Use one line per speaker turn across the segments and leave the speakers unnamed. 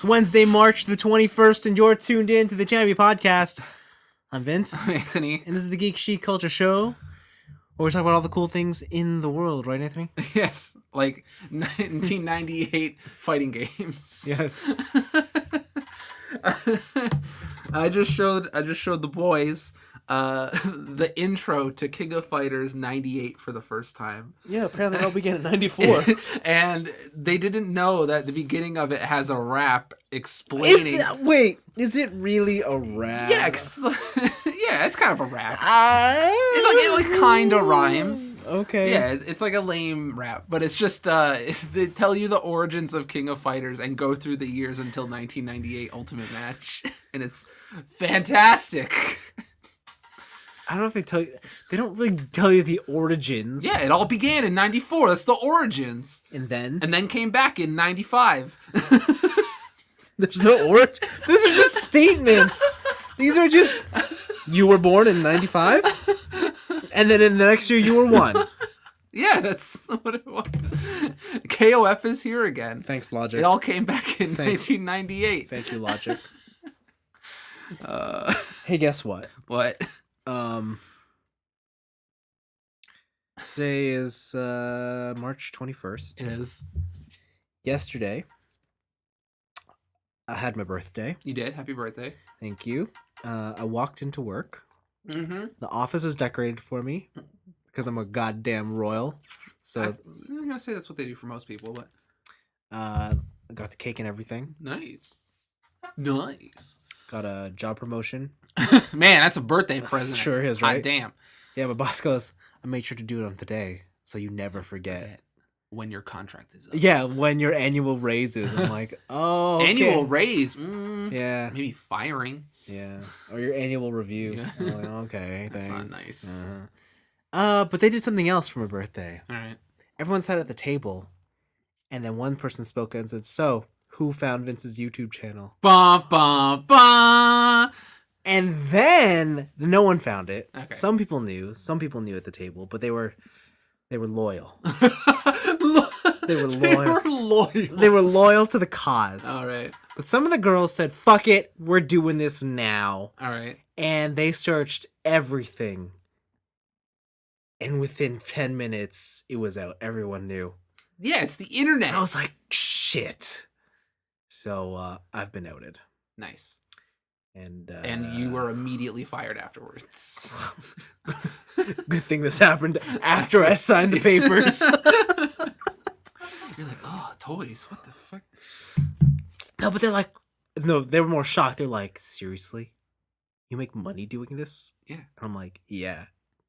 It's Wednesday, March the 21st, and you're tuned in to the TNIAB podcast. I'm Vince.
I'm Anthony.
And this is the Geek Chic Culture Show, where we talk about all the cool things in the world, right, Anthony?
Yes, like 1998 fighting games.
Yes.
I just showed the boys the intro to King of Fighters 98 for the first time.
Yeah, apparently that'll begin in 94.
And they didn't know that the beginning of it has a rap explaining.
Is it really a rap?
Yeah, yeah, it's kind of a rap. It like kind of rhymes.
Okay.
Yeah, it's like a lame rap, but it's just they tell you the origins of King of Fighters and go through the years until 1998 Ultimate Match, and it's fantastic.
I don't know if they tell you. They don't really tell you the origins.
Yeah, it all began in 94. That's the origins.
And then
came back in 95.
There's no origin. These are just statements. These are just, you were born in 95, and then in the next year you were 1.
Yeah, that's what it was. KOF is here again.
Thanks, Logic.
It all came back in 1998.
Thank you, Logic. Hey, guess what?
What?
Today is March 21st.
It is.
Yesterday, I had my birthday.
You did? Happy birthday.
Thank you. I walked into work.
Mm-hmm.
The office is decorated for me because I'm a goddamn royal. So
I'm going to say that's what they do for most people, but...
I got the cake and everything.
Nice.
Got a job promotion.
Man, that's a birthday present.
Sure is, right?
Hot damn.
Yeah, my boss goes, I made sure to do it on today, so you never forget.
When your contract is up.
Yeah, when your annual raise is. I'm like, oh, okay.
Annual raise?
Yeah.
Maybe firing.
Yeah. Or your annual review.
Yeah.
I'm like, okay,
That's
thanks.
not nice.
But they did something else for my birthday.
All right.
Everyone sat at the table, and then one person spoke up and said, so, who found Vince's YouTube channel?
Ba ba ba.
And then no one found it.
Okay.
Some people knew at the table, but they were loyal. They were loyal. They were loyal to the cause.
All right.
But some of the girls said, fuck it, we're doing this now.
All right.
And they searched everything. And within 10 minutes, it was out. Everyone knew.
Yeah, it's the internet.
And I was like, shit. So I've been outed.
Nice.
And
you were immediately fired afterwards.
Good thing this happened after I signed the papers.
You're like, oh, toys. What the fuck?
No, but they're like, no, they were more shocked. They're like, seriously? You make money doing this?
Yeah.
And I'm like, yeah.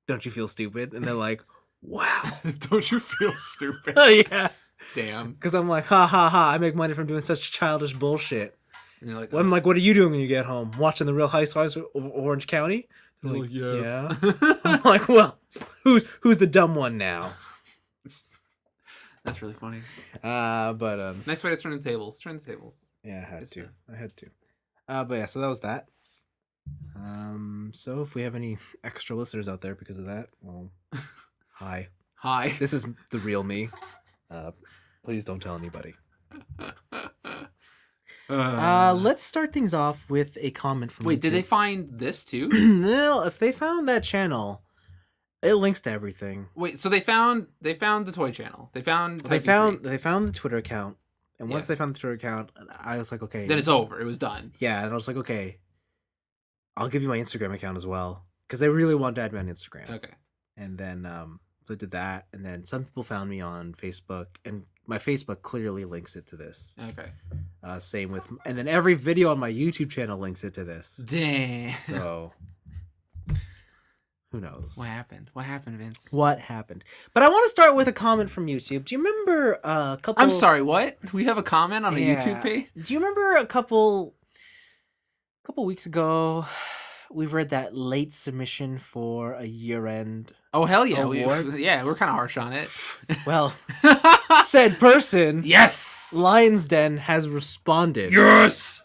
Don't you feel stupid? And they're like, wow.
Don't you feel stupid?
Oh, yeah.
Damn.
Because I'm like, ha, ha, ha. I make money from doing such childish bullshit.
And you're like,
well, I'm like, what are you doing when you get home? Watching The Real Housewives of Orange County? They're like,
yes.
Yeah. I'm like, well, who's the dumb one now?
That's really funny.
But
nice way to turn the tables.
Yeah, I had to. But yeah, so that was that. So if we have any extra listeners out there because of that, well, hi. This is the real me. Please don't tell anybody. Let's start things off with a comment from
Wait,
YouTube.
did they find this too?
No, if they found that channel, it links to everything.
Wait, so they found the toy channel. They found
the Twitter account. And once they found the Twitter account, I was like, okay.
Then it's over. It was done.
Yeah, and I was like, okay, I'll give you my Instagram account as well. Because they really wanted to add me on Instagram.
Okay.
And then, so I did that. And then some people found me on Facebook. And my Facebook clearly links it to this.
Okay.
Same with... And then every video on my YouTube channel links it to this.
Damn.
So... Who knows?
What happened? What happened, Vince?
What happened? But I want to start with a comment from YouTube. Do you remember a couple...
I'm sorry, what? We have a comment on a YouTube page?
Do you remember a couple weeks ago, we read that late submission for a year-end
Oh, hell yeah.
award?
We're kind of harsh on it.
Well, said person,
yes!
Lion's Den, has responded.
Yes!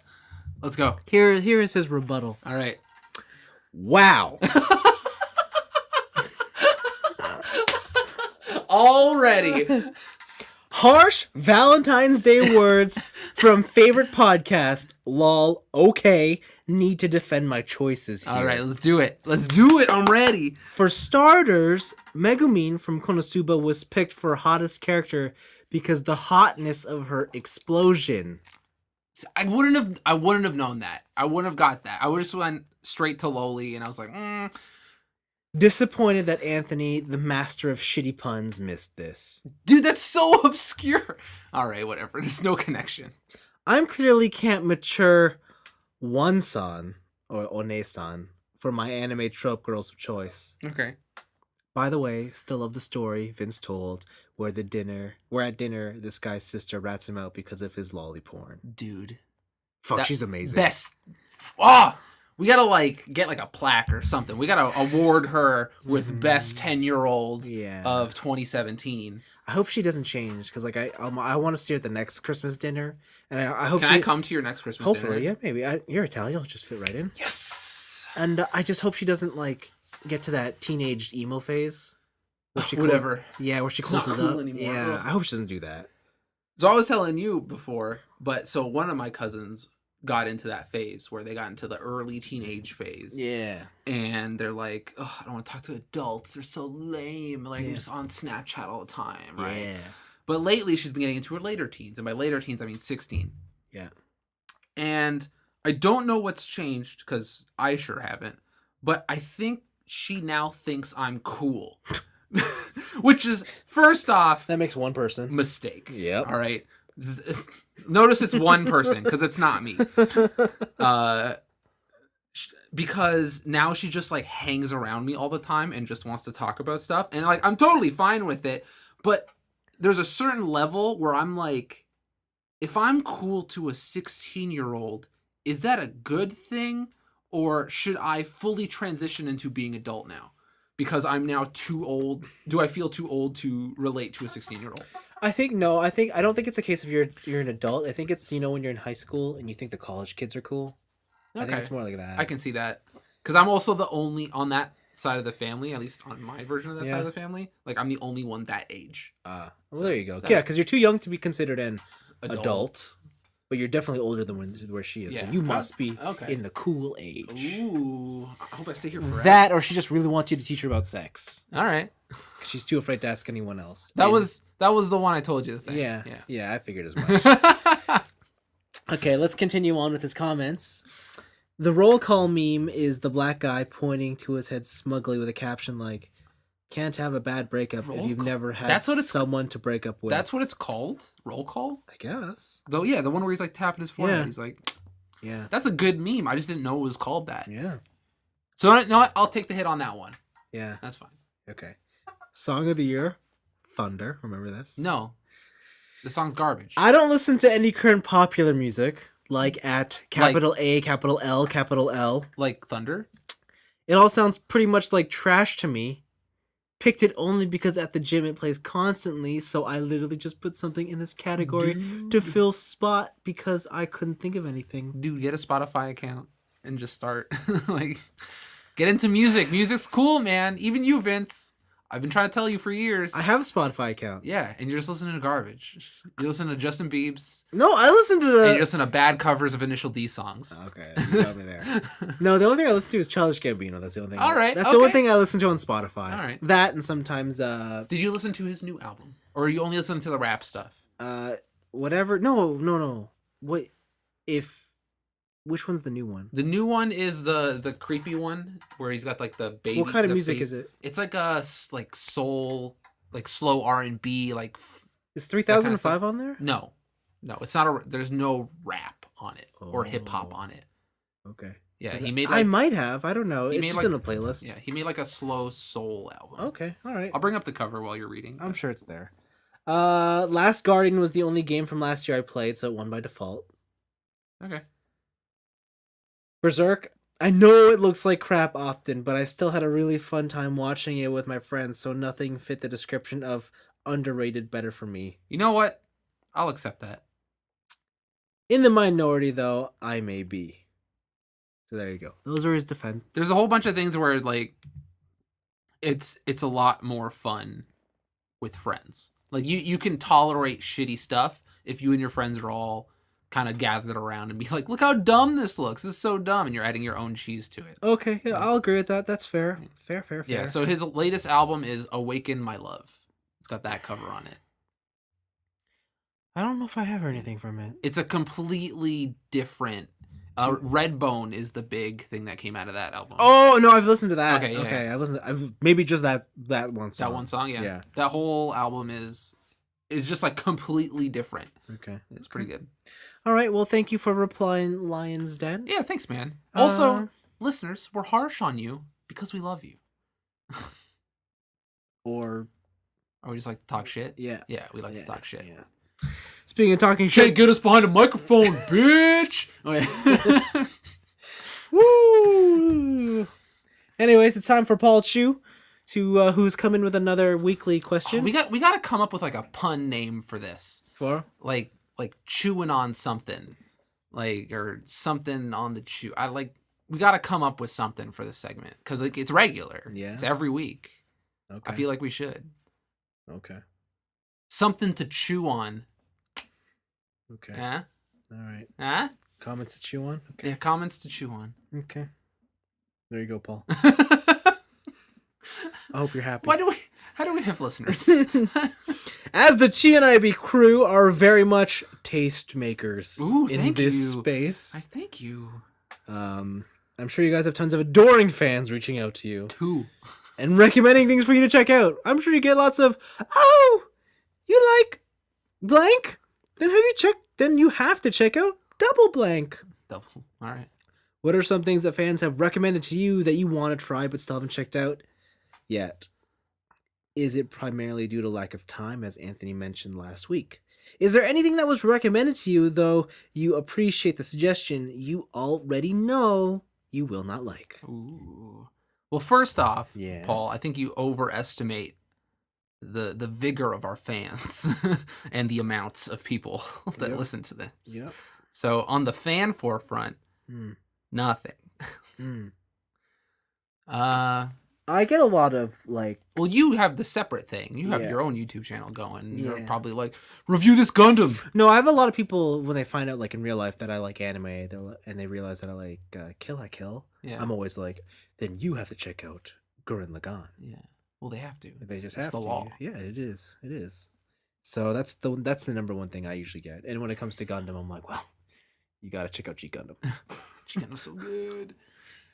Let's go.
Here is his rebuttal.
All right.
Wow.
Already.
Harsh Valentine's Day words From favorite podcast, lol, okay, need to defend my choices here.
All right, let's do it. Let's do it. I'm ready.
For starters, Megumin from Konosuba was picked for hottest character because the hotness of her explosion.
I wouldn't have known that. I wouldn't have got that. I would have just went straight to lowly, and I was like,
Disappointed that Anthony, the master of shitty puns, missed this.
dude, that's so obscure. All right, whatever. There's no connection.
I'm clearly can't mature one-san, or one-san, for my anime trope girls of choice.
Okay.
By the way, still love the story Vince told, where at dinner, this guy's sister rats him out because of his lolly porn.
Dude.
Fuck, she's amazing.
Best. We gotta get a plaque or something. We gotta award her with best 10-year-old of 2017.
I hope she doesn't change because I want to see her at the next Christmas dinner, and I hope.
Can I come to your next Christmas dinner?
Hopefully, yeah, maybe. You're Italian, you'll just fit right in.
Yes.
And I just hope she doesn't get to that teenage emo phase. Where she
whatever.
Where she
It's not
closes
cool
up.
anymore,
Yeah,
bro.
I hope she doesn't do that.
So I was telling you before, so one of my cousins got into that phase where they got into the early teenage phase.
Yeah.
And they're like, oh, I don't want to talk to adults. They're so lame. I'm just on Snapchat all the time, right?
Yeah.
But lately she's been getting into her later teens. And by later teens, I mean 16.
Yeah.
And I don't know what's changed because I sure haven't. But I think she now thinks I'm cool. Which is, first off,
That makes one person.
mistake.
Yep.
All right. Notice it's one person because it's not me. Because now she just hangs around me all the time and just wants to talk about stuff. And I'm totally fine with it. But there's a certain level where I'm like, if I'm cool to a 16-year-old, is that a good thing? Or should I fully transition into being adult now? Because I'm now too old. Do I feel too old to relate to a 16-year-old?
I think no. I don't think it's a case of you're an adult. I think it's when you're in high school and you think the college kids are cool.
Okay.
I think it's more like that.
I can see that. Because I'm also the only, on that side of the family, at least on my version of that side of the family, I'm the only one that age.
Well, there you go. Yeah, because you're too young to be considered an adult. But you're definitely older than where she is. Yeah. So you must be in the cool age.
Ooh. I hope I stay here forever.
That, or she just really wants you to teach her about sex.
All right.
She's too afraid to ask anyone else.
That was the one I told you to think.
Yeah, I figured as much. Okay, let's continue on with his comments. The roll call meme is the black guy pointing to his head smugly with a caption like, "Can't have a bad breakup if you've never had someone to break up with."
That's what it's called? Roll call?
I guess.
Though, yeah, the one where he's tapping his forehead. He's like,
yeah.
That's a good meme. I just didn't know it was called that.
Yeah.
So, no, I'll take the hit on that one.
Yeah.
That's fine.
Okay. Song of the year, Thunder. Remember this?
No. The song's garbage.
I don't listen to any current popular music, at capital A, capital L, capital L.
Like Thunder?
It all sounds pretty much like trash to me. Picked it only because at the gym it plays constantly, so I literally just put something in this category to fill spot because I couldn't think of anything.
Dude, get a Spotify account and just start, get into music. Music's cool, man. Even you, Vince. I've been trying to tell you for years.
I have a Spotify account.
Yeah, and you're just listening to garbage. You listen to Justin Bieber's.
No, I listen to
And you listen to bad covers of Initial D songs.
Okay, you got me there. No, the only thing I listen to is Childish Gambino. That's the only thing.
All right,
That's the only thing I listen to on Spotify.
All right.
That and sometimes
Did you listen to his new album? Or you only listen to the rap stuff?
Whatever. No. Which one's the new one?
The new one is the creepy one where he's got the baby.
What kind of music is it?
It's a soul, slow R&B,
Is 3005 on there?
No, it's not there's no rap on it or hip hop on it.
Okay.
Yeah, he made.
I might have. I don't know. It's just in the playlist.
Yeah, he made a slow soul album.
Okay. All right.
I'll bring up the cover while you're reading.
I'm sure it's there. Last Guardian was the only game from last year I played, so it won by default.
Okay.
Berserk, I know it looks like crap often, but I still had a really fun time watching it with my friends, so nothing fit the description of underrated better for me.
You know what? I'll accept that.
In the minority, though, I may be. So there you go. Those are his defense.
There's a whole bunch of things where it's a lot more fun with friends. You can tolerate shitty stuff if you and your friends are all kind of gathered around and be like, look how dumb this looks. This is so dumb. And you're adding your own cheese to it.
Okay, yeah, I'll agree with that. That's fair. Fair.
Yeah, so his latest album is Awaken My Love. It's got that cover on it.
I don't know if I have anything from it.
It's a completely different... Redbone is the big thing that came out of that album.
Oh, no, I've listened to that.
Okay, yeah.
I listened. I've maybe just that one song.
That one song, yeah.
Yeah.
That whole album is just like completely different.
Okay.
It's pretty good.
All right, well, thank you for replying, Lion's Den.
Yeah, thanks, man. Also, listeners, we're harsh on you because we love you.
Or
we just like to talk shit?
Yeah.
Yeah, we like to talk shit.
Yeah. Speaking of talking shit,
can't get us behind a microphone, bitch! Oh, yeah.
Woo! Anyways, it's time for Paul Chu to who's coming with another weekly question.
We got to come up with like a pun name for this.
For?
Like chewing on something. Like, or something on the chew. We got to come up with something for this segment cuz like it's regular.
Yeah.
It's every week.
Okay.
I feel like we should.
Okay.
Something to chew on.
Okay.
Yeah?
All right.
Huh?
Comments to chew on? Okay.
Yeah, comments to chew on.
Okay. There you go, Paul. I hope you're happy.
How do we have listeners?
As the TNIAB crew are very much taste makers in this space.
I thank you.
I'm sure you guys have tons of adoring fans reaching out to you.
Two.
And recommending things for you to check out. I'm sure you get lots of, oh, you like blank? Then you have to check out Double Blank.
Double. All right.
What are some things that fans have recommended to you that you want to try but still haven't checked out yet? Is it primarily due to lack of time, as Anthony mentioned last week? Is there anything that was recommended to you, though you appreciate the suggestion, you already know you will not like?
Ooh. Well, first off,
Yeah.
Paul, I think you overestimate the vigor of our fans and the amounts of people that listen to this.
Yep.
So on the fan forefront, nothing.
I get a lot of like.
Well, you have the separate thing. You have
Yeah.
your own YouTube channel going. You're
Yeah.
probably like, review this Gundam.
No, I have a lot of people when they find out, like in real life, that I like anime, and they realize that I like Kill la Kill.
Yeah.
I'm always like, then you have to check out Gurren Lagann.
Yeah. Well, they have to.
They just
it's
have
the
to.
law.
Yeah, it is. It is. So that's the number one thing I usually get. And when it comes to Gundam, I'm like, well, you gotta check out G Gundam.
G Gundam's so good.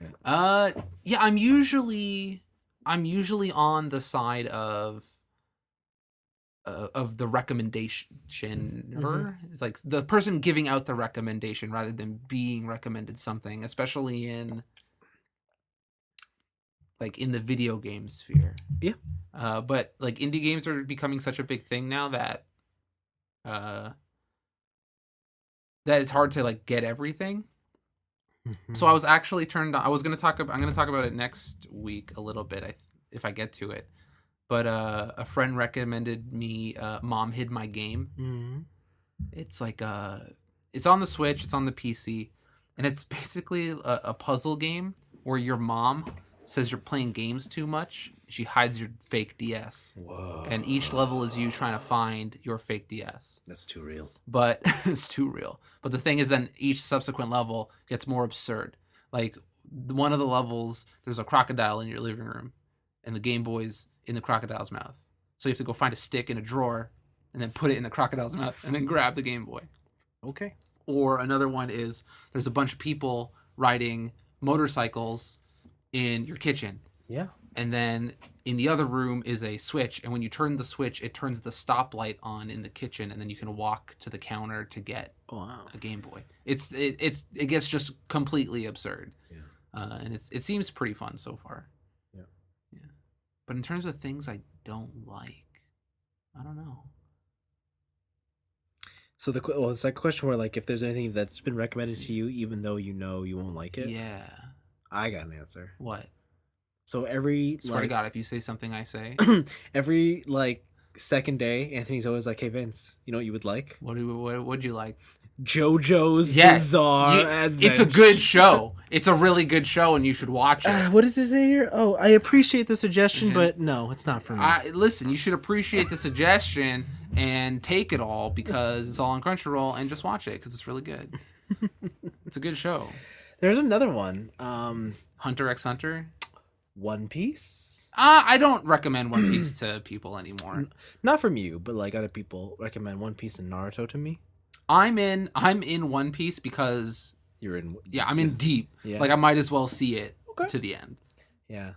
Yeah.
Yeah, I'm usually on the side of the recommendation. It's like the person giving out the recommendation rather than being recommended something, especially in the video game sphere.
Yeah.
But like indie games are becoming such a big thing now that it's hard to like get everything. So I was actually turned on. I'm going to talk about it next week a little bit if I get to it. But a friend recommended me Mom Hid My Game.
Mm-hmm.
It's like it's on the Switch, it's on the PC, and it's basically a puzzle game where your mom says you're playing games too much. She hides your fake DS.
Whoa.
And each level is you trying to find your fake DS.
That's too real.
But it's too real. But the thing is, then each subsequent level gets more absurd. Like one of the levels, there's a crocodile in your living room, and the Game Boy's in the crocodile's mouth. So you have to go find a stick in a drawer, and then put it in the crocodile's mouth, and then grab the Game Boy.
Okay.
Or another one is there's a bunch of people riding motorcycles in your kitchen.
Yeah.
And then in the other room is a switch, and when you turn the switch, it turns the stoplight on in the kitchen, and then you can walk to the counter to get a Game Boy. It gets just completely absurd.
Yeah.
And it seems pretty fun so far.
Yeah.
Yeah. But in terms of things I don't like, I don't know.
So it's like a question where like if there's anything that's been recommended to you, even though you know you won't like it.
Yeah.
I got an answer.
What?
So every
Swear to God, if you say something I say,
every like second day, Anthony's always like, "Hey Vince, you know what you would like?"
what would you like?
JoJo's
Yes,
Bizarre Adventure.
it's a good show. It's a really good show, and you should watch it.
What does it say here? Oh, I appreciate the suggestion, but no, it's not for me.
Listen, you should appreciate the suggestion and take it all because it's all on Crunchyroll, and just watch it because it's really good. It's a good show.
There's another one.
Hunter x Hunter.
One Piece.
I don't recommend One Piece to people anymore.
Not from you, but like other people recommend One Piece and Naruto to me.
I'm in One Piece because
You're in.
I'm in deep.
Yeah.
Like I might as well see it to the end.
Yeah.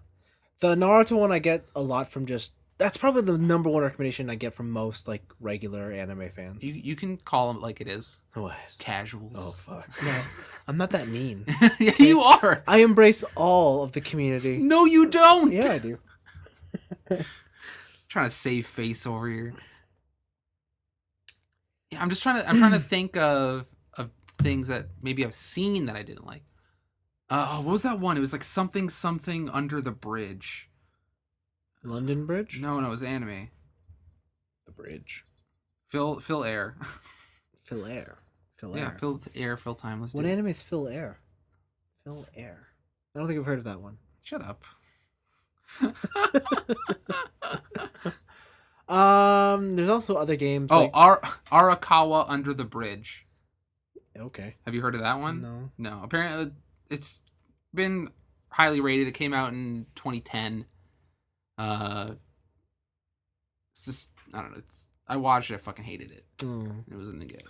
The Naruto one I get a lot from just. That's probably the number one recommendation I get from most like regular anime fans.
You can call them like it is.
What?
Casuals.
Oh fuck. No, I'm not that mean.
Yeah, you are.
I embrace all of the community.
No, you don't.
Yeah, I do.
Trying to save face over here. Yeah, I'm trying to think of things that maybe I've seen that I didn't like. What was that one? It was like something under the bridge.
London Bridge?
No, it was anime.
The Bridge.
Phil Air.
Phil Air.
Yeah, Phil Air, Phil Timeless.
What
dude.
anime is Phil Air? Phil Air. I don't think I've heard of that one.
Shut up.
There's also other games.
Oh, Arakawa Under the Bridge.
Okay.
Have you heard of that one?
No.
No. Apparently, it's been highly rated. It came out in 2010. It's just, I don't know. I watched it. I fucking hated it. It wasn't good.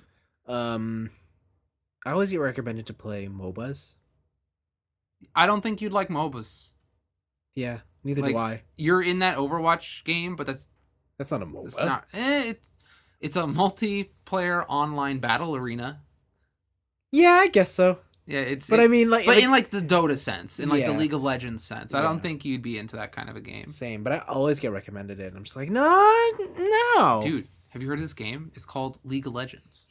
I always get recommended to play MOBAs.
I don't think you'd like MOBAs.
Yeah, neither
Like,
do I.
You're in that Overwatch game, but that's
not a MOBA.
it's not. It's a multiplayer online battle arena.
Yeah, I guess so.
Yeah,
I mean, like,
but in like the Dota sense, in like the
Yeah.
League of Legends sense, I don't think you'd be into that kind of a game.
Same, but I always get recommended it. And I'm just like, no.
Dude, have you heard of this game? It's called League of Legends.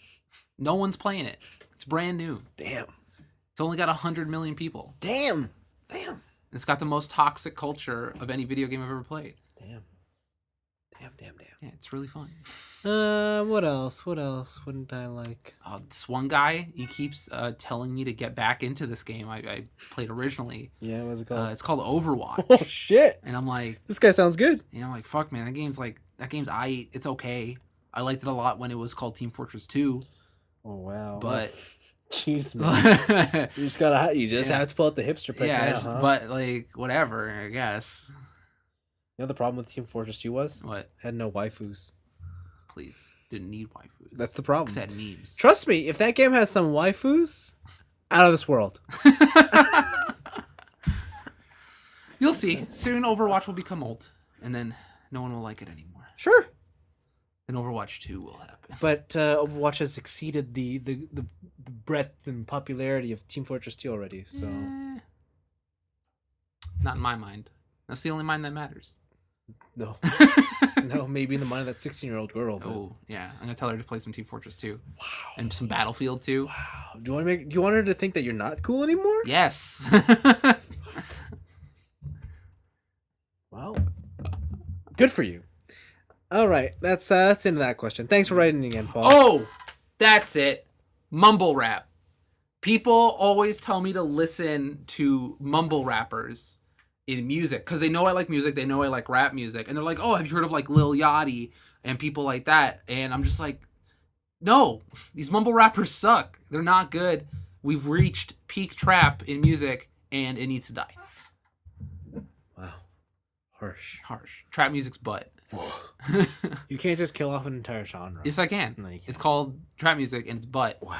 No one's playing it. It's brand new.
Damn.
It's only got 100 million people.
Damn.
It's got the most toxic culture of any video game I've ever played.
Damn.
Yeah, it's really fun.
What else? What else wouldn't I like?
This one guy, he keeps telling me to get back into this game I played originally.
Yeah, what's it called?
It's called Overwatch.
Oh shit!
And I'm like,
This guy sounds good.
fuck, man, that game's it's okay. I liked it a lot when it was called Team Fortress 2.
Oh wow!
But
jeez, man, you just have to pull out the hipster pick.
yeah,
now, huh?
but like whatever, I guess.
You know the problem with Team Fortress 2 was?
What?
Had no waifus.
Please, didn't need waifus.
That's the problem.
Just had memes.
Trust me, if that game has some waifus, out of this world.
You'll see. Soon Overwatch will become old, and then no one will like it anymore.
Sure.
Then Overwatch 2 will happen.
But Overwatch has exceeded the breadth and popularity of Team Fortress 2 already, so...
Not in my mind. That's the only mind that matters.
No. No, maybe in the mind of that 16-year-old girl. But...
Oh, yeah. I'm going to tell her to play some Team Fortress 2.
Wow.
And some Battlefield 2.
Wow. Do you want her to think that you're not cool anymore?
Yes.
Well, good for you. All right, that's the end of that question. Thanks for writing again, Paul.
Oh, that's it. Mumble rap. People always tell me to listen to mumble rappers in music because they know I like music. They know I like rap music, and they're like, "Oh, have you heard of like Lil Yachty and people like that?" And I'm just like, "No, these mumble rappers suck. They're not good. We've reached peak trap in music, and it needs to die."
Wow, harsh.
Trap music's butt.
You can't just kill off an entire genre.
Yes, I can.
No, you can't.
It's called trap music, and it's butt.
Wow.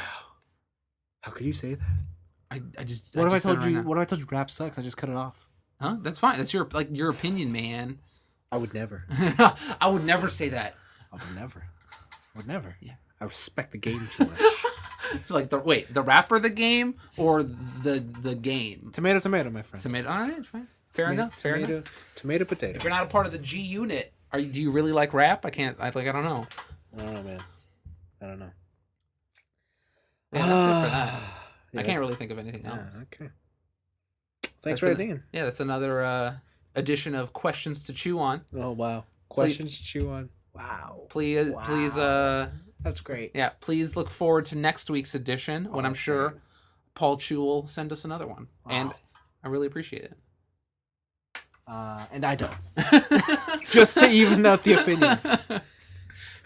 How could you say that?
I just.
What if I
said it
told
right
you?
now.
What if I told you rap sucks? I just cut it off.
Huh? That's fine. That's your opinion, man.
I would never.
I would never say that.
I would never.
Yeah.
I respect the game too much.
Like the rapper, the game, or the game.
Tomato, my friend.
Tomato. All right, fine. Fair enough.
Tomato, potato.
If you're not a part of the G unit, do you really like rap? I don't know.
I don't know, man. I don't know.
Yeah, that's it for that.
Yeah,
I can't really think of anything else.
Okay. Thanks for writing in.
Yeah, that's another edition of Questions to Chew On.
Oh wow. Questions to chew on. Wow.
Please
That's great.
Yeah, please look forward to next week's edition when I'm sure
great.
Paul Chu will send us another one.
Wow.
And I really appreciate it.
And I don't. Just to even out the opinions.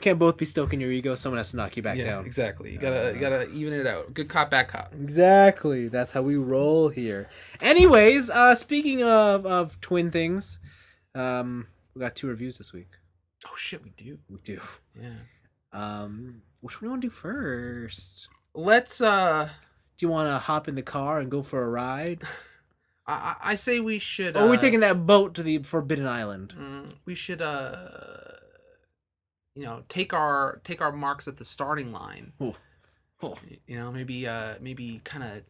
Can't both be stoking your ego. Someone has to knock you back down.
Exactly. You gotta even it out. Good cop, bad cop.
Exactly. That's how we roll here. Anyways, speaking of twin things, we got 2 reviews this week.
Oh shit, we do.
We do.
Yeah.
Which one do you want to do first?
Let's
Do you want to hop in the car and go for a ride?
I say we should
Or are we taking that boat to the Forbidden Island?
We should take our marks at the starting line.
Oh.
Maybe kind of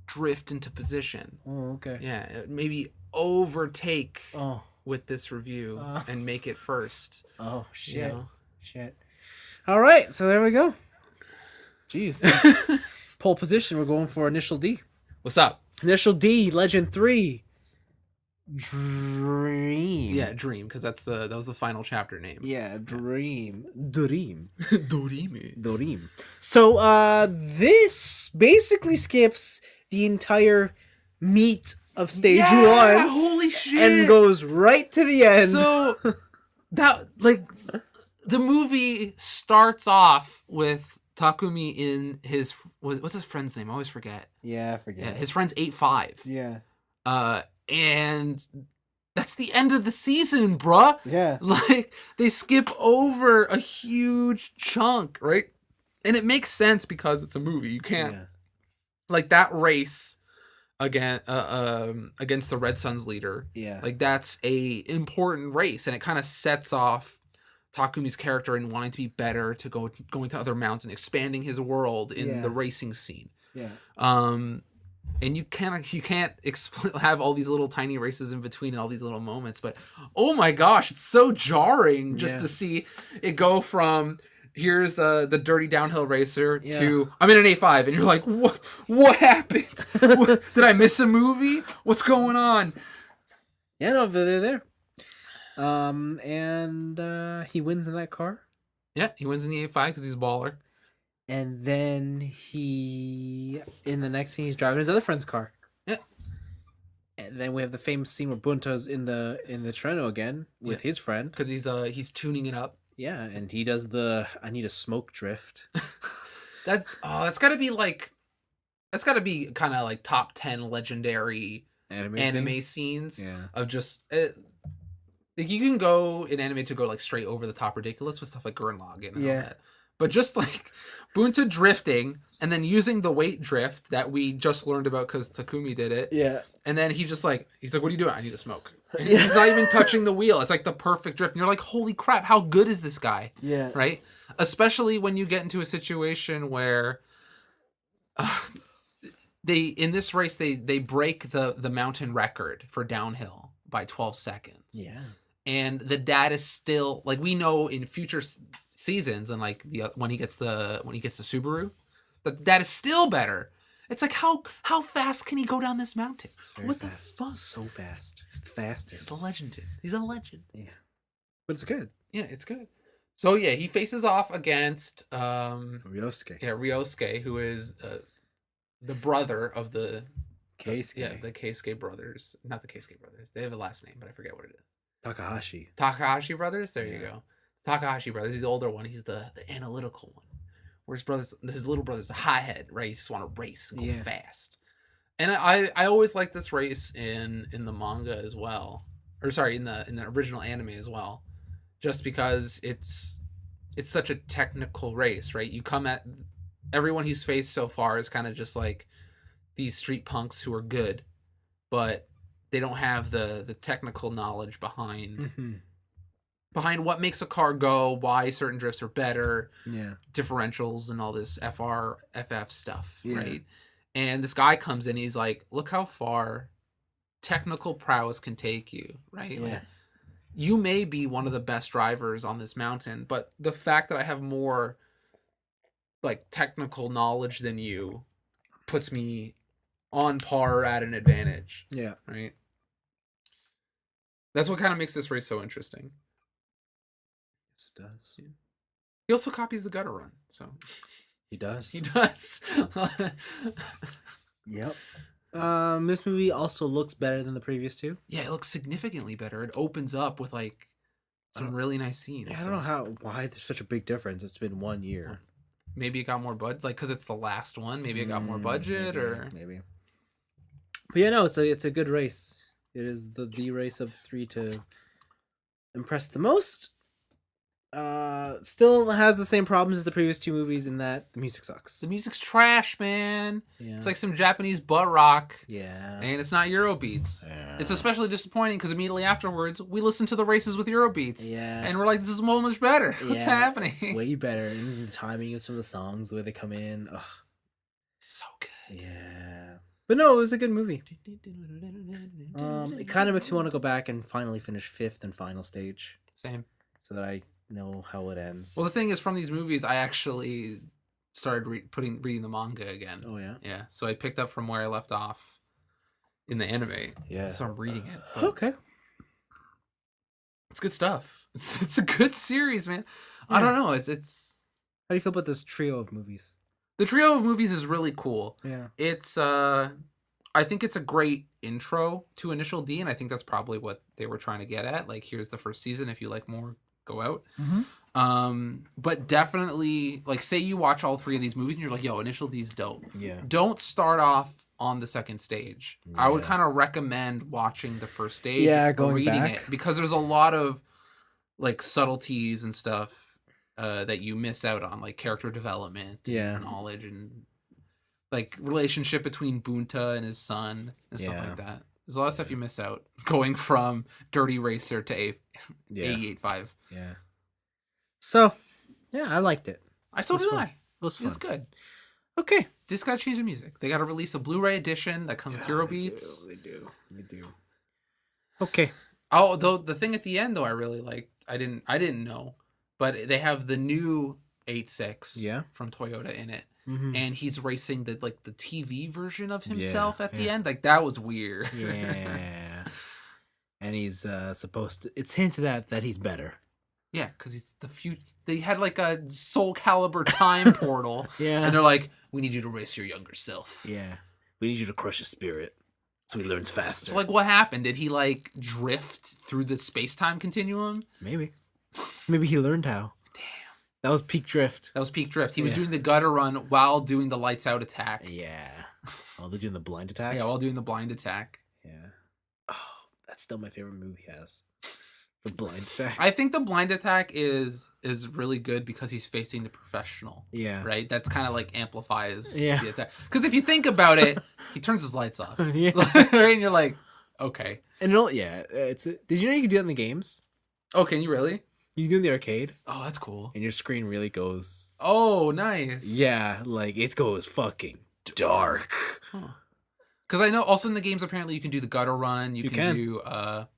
drift into position.
Oh, okay.
Yeah, maybe overtake
Oh.
with this review and make it first.
Oh, shit.
You know?
Shit. All right, so there we go. Jeez. Pole position, we're going for Initial D.
What's up?
Initial D, Legend 3. Dream.
Yeah, Dream, because that was the final chapter name.
Yeah, Dream. Dream.
Dorime.
Dream. So, this basically skips the entire meat of stage 1.
Holy shit!
And goes right to the end.
So, the movie starts off with Takumi in his... What's his friend's name? I always forget.
Yeah, I forget.
Yeah, his friend's 8-5.
Yeah.
And that's the end of the season, bruh.
Yeah.
Like, they skip over a huge chunk, right? And it makes sense because it's a movie. You can't...
Yeah.
Like, that race against the Red Sun's leader.
Yeah.
Like, that's a important race. And it kind of sets off Takumi's character and wanting to be better, to going to other mountains and expanding his world in the racing scene.
Yeah.
And you can't have all these little tiny races in between and all these little moments, but oh my gosh, it's so jarring just to see it go from here's the dirty downhill racer to I'm in an A5, and you're like, what happened? Did I miss a movie? What's going on?
Yeah, no, they're there. And he wins in that car.
Yeah, he wins in the A5 because he's a baller.
And then in the next scene, he's driving his other friend's car.
Yeah.
And then we have the famous scene where Bunta's in the Treno again with his friend.
Because he's tuning it up.
Yeah, and he does the I need a smoke drift.
That's gotta be kind of like top 10 legendary anime scenes of just like you can go in anime to go like straight over the top ridiculous with stuff like Gurren Lagann and all that. But just like Bunta drifting and then using the weight drift that we just learned about because Takumi did it.
Yeah.
And then he's like, what are you doing? I need to smoke. He's not even touching the wheel. It's like the perfect drift. And you're like, holy crap, how good is this guy?
Yeah.
Right? Especially when you get into a situation where in this race, they break the mountain record for downhill by 12 seconds.
Yeah. And
the dad is still, like, we know in future seasons and like when he gets the Subaru, the dad is still better. It's like how fast can he go down this mountain? What fast. The fuck? So fast. He's the fastest. He's a legend. Yeah. But it's good. Yeah, it's good. So yeah, he faces off against
Ryosuke.
Yeah, Ryosuke, who is the brother of the
Keisuke.
The Keisuke brothers. Not the Keisuke brothers. They have a last name, but I forget what it is. Takahashi brothers? There you go. Takahashi brothers. He's the older one. He's the analytical one. Where his little brother's the hothead, right? He just want to race and go fast. And I always like this race in the manga as well. Or sorry, in the original anime as well. Just because it's such a technical race, right? You come at everyone he's faced so far is kind of just like these street punks who are good, but they don't have the technical knowledge behind what makes a car go, why certain drifts are better, differentials and all this FF stuff, right? And this guy comes in, he's like, look how far technical prowess can take you, right?
Yeah.
Like, you may be one of the best drivers on this mountain, but the fact that I have more like technical knowledge than you puts me on par at an advantage. Yeah. Right? That's what kind of makes this race so interesting.
Yes, it does. Yeah.
He also copies the gutter run, so
He does.
he does.
Yep. This movie also looks better than the previous two.
Yeah, it looks significantly better. It opens up with like some really nice scenes.
I don't know why there's such a big difference. It's been 1 year.
Maybe it got more budget, like because it's the last one. Maybe it got more budget,
maybe. But yeah, no, it's a good race. It is the race of 3 to impress the most. Still has the same problems as the previous two movies in that the music sucks.
The music's trash, man.
Yeah.
It's like some Japanese butt rock.
Yeah.
And it's not Eurobeats.
Yeah.
It's especially disappointing because immediately afterwards, we listened to the races with Eurobeats.
Yeah.
And we're like, this is so much better. What's happening?
It's way better. And the timing of some of the songs, the way they come in. Ugh.
So good.
Yeah. But no, it was a good movie. It kind of makes me want to go back and finally finish fifth and final stage.
Same.
So that I know how it ends.
Well, the thing is, from these movies, I actually started reading the manga again.
Oh, yeah?
Yeah. So I picked up from where I left off in the anime.
Yeah.
So I'm reading it. But
Okay.
it's good stuff. It's a good series, man. Yeah. I don't know. It's
How do you feel about this trio of movies?
The trio of movies is really cool.
Yeah.
It's I think it's a great intro to Initial D, and I think that's probably what they were trying to get at. Like, here's the first season. If you like more, go out.
Mm-hmm.
But definitely, like, say you watch all three of these movies and you're like, yo, Initial D's dope.
Yeah.
Don't start off on the second stage.
Yeah.
I would kind of recommend watching the first stage.
Yeah,
or
going
reading
back.
it, because there's a lot of like subtleties and stuff that you miss out on, like character development, and knowledge, and like relationship between Bunta and his son and stuff like that. There's a lot of stuff you miss out going from Dirty Racer to A85.
Yeah. So, yeah, I liked it.
So did I.
It was fun.
It's good.
Okay.
Just gotta change the music. They gotta release a Blu-ray edition that comes with Eurobeats.
They do. Okay.
Oh, though the thing at the end though, I really liked. I didn't know, but they have the new 8.6 from Toyota in it.
Mm-hmm.
And he's racing the TV version of himself at the end. Like, that was weird.
Yeah. And he's supposed to... It's hinted at that he's better.
Yeah, because he's the future. They had like a Soul Calibur time portal.
Yeah.
And they're like, we need you to race your younger self.
Yeah. We need you to crush his spirit so he learns faster.
So, like, what happened? Did he, like, drift through the space-time continuum?
Maybe. Maybe he learned how. That was peak drift.
He was doing the gutter run while doing the lights out attack.
Yeah. While they're doing the blind attack?
Yeah, while doing the blind attack.
Yeah. Oh, that's still my favorite move he has. The blind attack.
I think the blind attack is really good because he's facing the professional.
Yeah.
Right? That's kind of like amplifies
the
attack. Because if you think about it, he turns his lights off.
Yeah.
Right? And you're like, okay.
And did you know you could do that in the games?
Oh, can you really?
You can do it in the arcade.
Oh, that's cool.
And your screen really goes...
Oh, nice.
Yeah, like, it goes fucking dark.
Because I know also in the games, apparently, you can do the gutter run. You can do...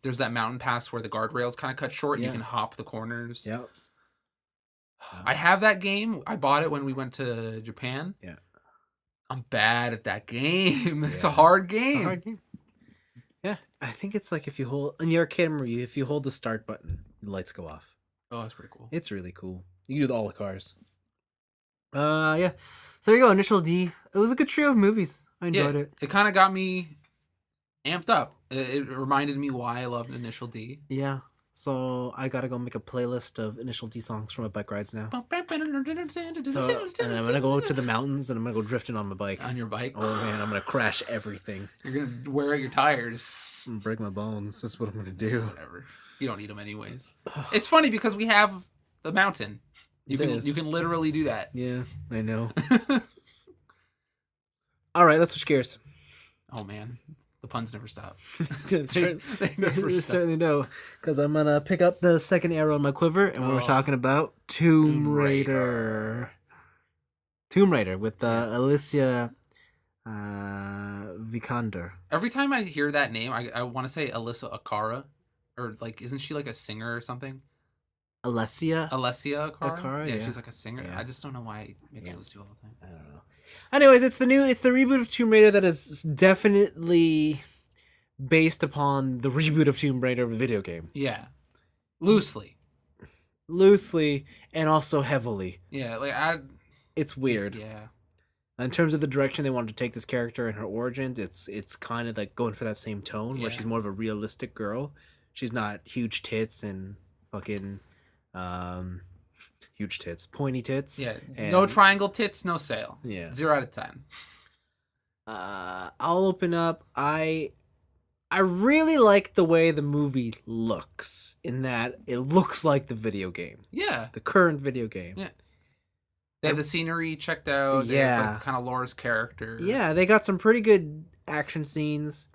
there's that mountain pass where the guardrails kind of cut short and you can hop the corners.
Yep.
I have that game. I bought it when we went to Japan.
Yeah.
I'm bad at that game. It's a hard game.
It's a hard game. Yeah, I think it's like if you hold... In the arcade, if you hold the start button, the lights go off.
Oh, that's pretty cool.
It's really cool. You can do all the cars. Yeah. So there you go, Initial D. It was a good trio of movies. I enjoyed it.
It kind of got me amped up. It reminded me why I loved Initial D.
Yeah. So I gotta go make a playlist of Initial D songs from my bike rides now. So, and I'm gonna go to the mountains and I'm gonna go drifting on my bike.
On your bike?
Oh man, I'm gonna crash everything.
You're gonna wear out your tires.
And break my bones. That's what I'm gonna do.
Whatever. You don't need them anyways. It's funny because we have the mountain. You can literally do that.
Yeah, I know. All right, let's switch gears.
Oh man, the puns never stop.
Certainly no, because I'm gonna pick up the second arrow in my quiver, and we're talking about Tomb Raider. Tomb Raider with Alicia Vikander.
Every time I hear that name, I want to say Alyssa Akara. Or, like, isn't she, like, a singer or something?
Alessia
Akara?
Yeah,
she's, like, a singer. Yeah. I just don't know why I mix those two all the time.
I don't know. Anyways, it's the reboot of Tomb Raider that is definitely based upon the reboot of Tomb Raider, the video game.
Yeah. Loosely.
loosely and also heavily.
Yeah, like
It's weird.
yeah.
In terms of the direction they wanted to take this character and her origins, it's kind of like going for that same tone where
Yeah.
she's more of a realistic girl. She's not huge tits and fucking um huge tits, pointy tits.
Yeah.
And,
No triangle tits, no sale.
Yeah.
0 out of 10.
I'll open up. I really like the way the movie looks in that it looks like the video game.
Yeah.
The current video game.
Yeah. They have the scenery checked out. They
Yeah.
have, like, kind of Laura's character.
Yeah, they got some pretty good action scenes.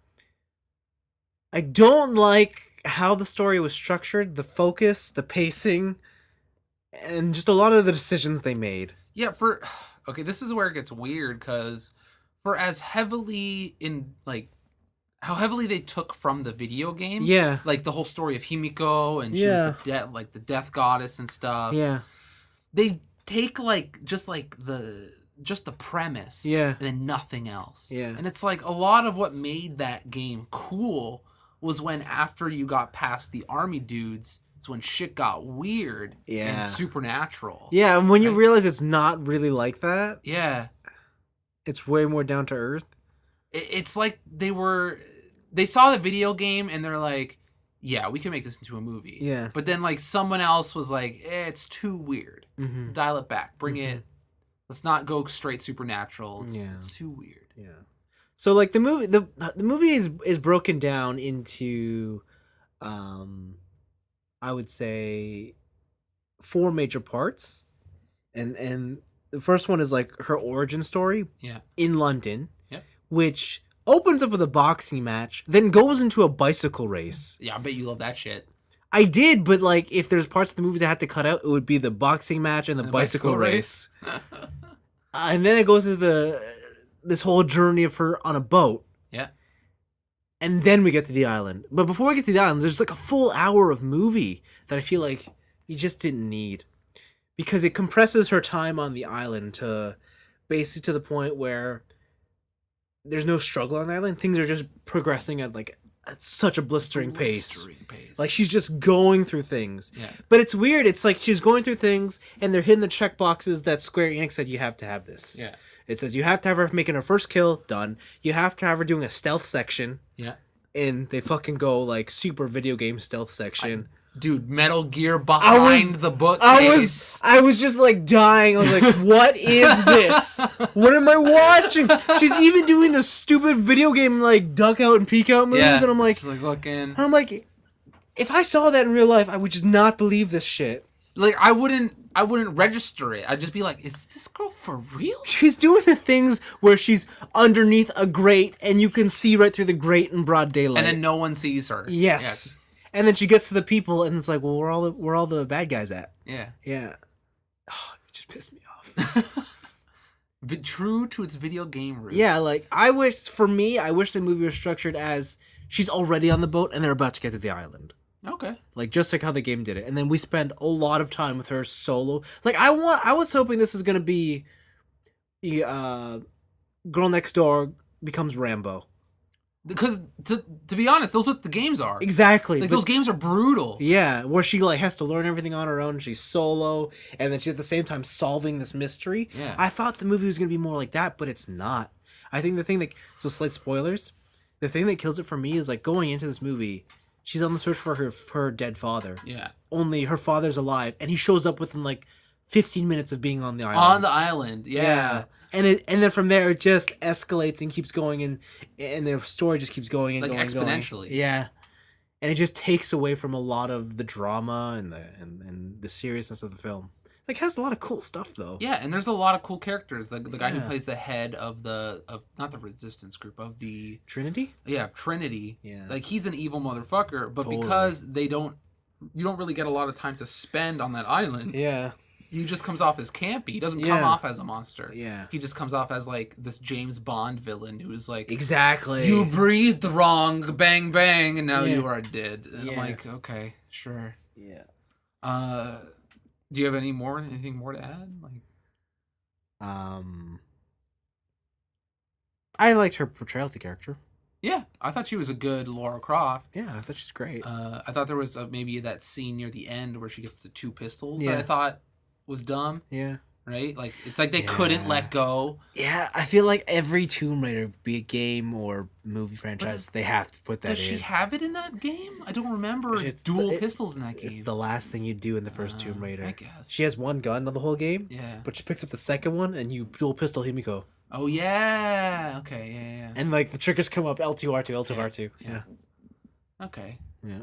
I don't like how the story was structured, the focus, the pacing, and just a lot of the decisions they made.
Yeah, okay, this is where it gets weird because for as heavily in like how heavily they took from the video game.
Yeah.
Like the whole story of Himiko and she was the death goddess and stuff.
Yeah.
They take just the premise.
Yeah.
And then nothing else.
Yeah.
And it's like a lot of what made that game cool was when after you got past the army dudes, it's when shit got weird and supernatural.
Yeah, and when you realize it's not really like that.
Yeah.
It's way more down to earth.
It's like they saw the video game and they're like, yeah, we can make this into a movie.
Yeah.
But then like someone else was like, it's too weird.
Mm-hmm.
Dial it back. Bring it. Let's not go straight supernatural. It's too weird.
Yeah. So like the movie is broken down into I would say 4 major parts. And the first one is like her origin story in London, which opens up with a boxing match, then goes into a bicycle race.
Yeah, I bet you love that shit.
I did, but like if there's parts of the movies I had to cut out, it would be the boxing match and the bicycle race. And then it goes to this whole journey of her on a boat.
Yeah.
And then we get to the island. But before we get to the island, there's like a full hour of movie that I feel like you just didn't need. Because it compresses her time on the island to basically to the point where there's no struggle on the island. Things are just progressing at such a blistering pace. Like she's just going through things.
Yeah.
But it's weird. It's like she's going through things and they're hitting the check boxes that Square Enix said you have to have this.
Yeah.
It says you have to have her making her first kill, done. You have to have her doing a stealth section.
Yeah.
And they fucking go like super video game stealth section.
Dude, Metal Gear behind the bookcase.
I was just like dying. I was like, what is this? What am I watching? She's even doing the stupid video game like duck out and peek out moves, and I'm like,
she's like looking.
And I'm like, if I saw that in real life, I would just not believe this shit.
Like I wouldn't register it. I'd just be like, is this girl for real?
She's doing the things where she's underneath a grate and you can see right through the grate in broad daylight.
And then no one sees her.
Yes. And then she gets to the people, and it's like, well, where all the bad guys at?
Yeah.
Yeah. Oh, it just pissed me off.
True to its video game roots.
Yeah, like, I wish the movie was structured as she's already on the boat, and they're about to get to the island.
Okay.
Like, just like how the game did it. And then we spend a lot of time with her solo. Like, I was hoping this was going to be Girl Next Door becomes Rambo.
Because to be honest, those are what the games are.
Exactly.
Like those games are brutal.
Yeah, where she like has to learn everything on her own. She's solo, and then she's at the same time solving this mystery.
Yeah.
I thought the movie was gonna be more like that, but it's not. I think the thing that slight spoilers. The thing that kills it for me is like going into this movie, she's on the search for her dead father.
Yeah.
Only her father's alive, and he shows up within like 15 minutes of being on the island.
On the island, yeah.
And then from there it just escalates and keeps going, and the story just keeps going and
like
going
exponentially.
Going. Yeah, and it just takes away from a lot of the drama and the seriousness of the film. Like, it has a lot of cool stuff though.
Yeah, and there's a lot of cool characters. The guy who plays the head of not the resistance group, of the
Trinity.
Yeah, Trinity.
Yeah,
like he's an evil motherfucker, but
totally.
because you don't really get a lot of time to spend on that island.
Yeah.
He just comes off as campy. He doesn't come off as a monster.
Yeah.
He just comes off as like this James Bond villain who's like,
exactly,
you breathed wrong, bang bang, and now you are dead. And I'm like, okay, sure.
Yeah.
Do you have anything more to add? Like,
I liked her portrayal of the character.
Yeah, I thought she was a good Laura Croft.
Yeah, I thought she's great.
I thought there was maybe that scene near the end where she gets the 2 pistols that
Yeah.
I thought was dumb.
Yeah.
Right? Like, it's like they couldn't let go.
Yeah, I feel like every Tomb Raider, be it game or movie franchise, they have to put that in.
Does she have it in that game? I don't remember dual pistols in that game.
It's the last thing you do in the first Tomb Raider.
I guess.
She has one gun on the whole game.
Yeah.
But she picks up the second one and you dual pistol Himiko.
Oh, yeah. Okay, yeah.
And, like, the triggers come up L2, R2, L2, R2.
Yeah. Okay.
Yeah.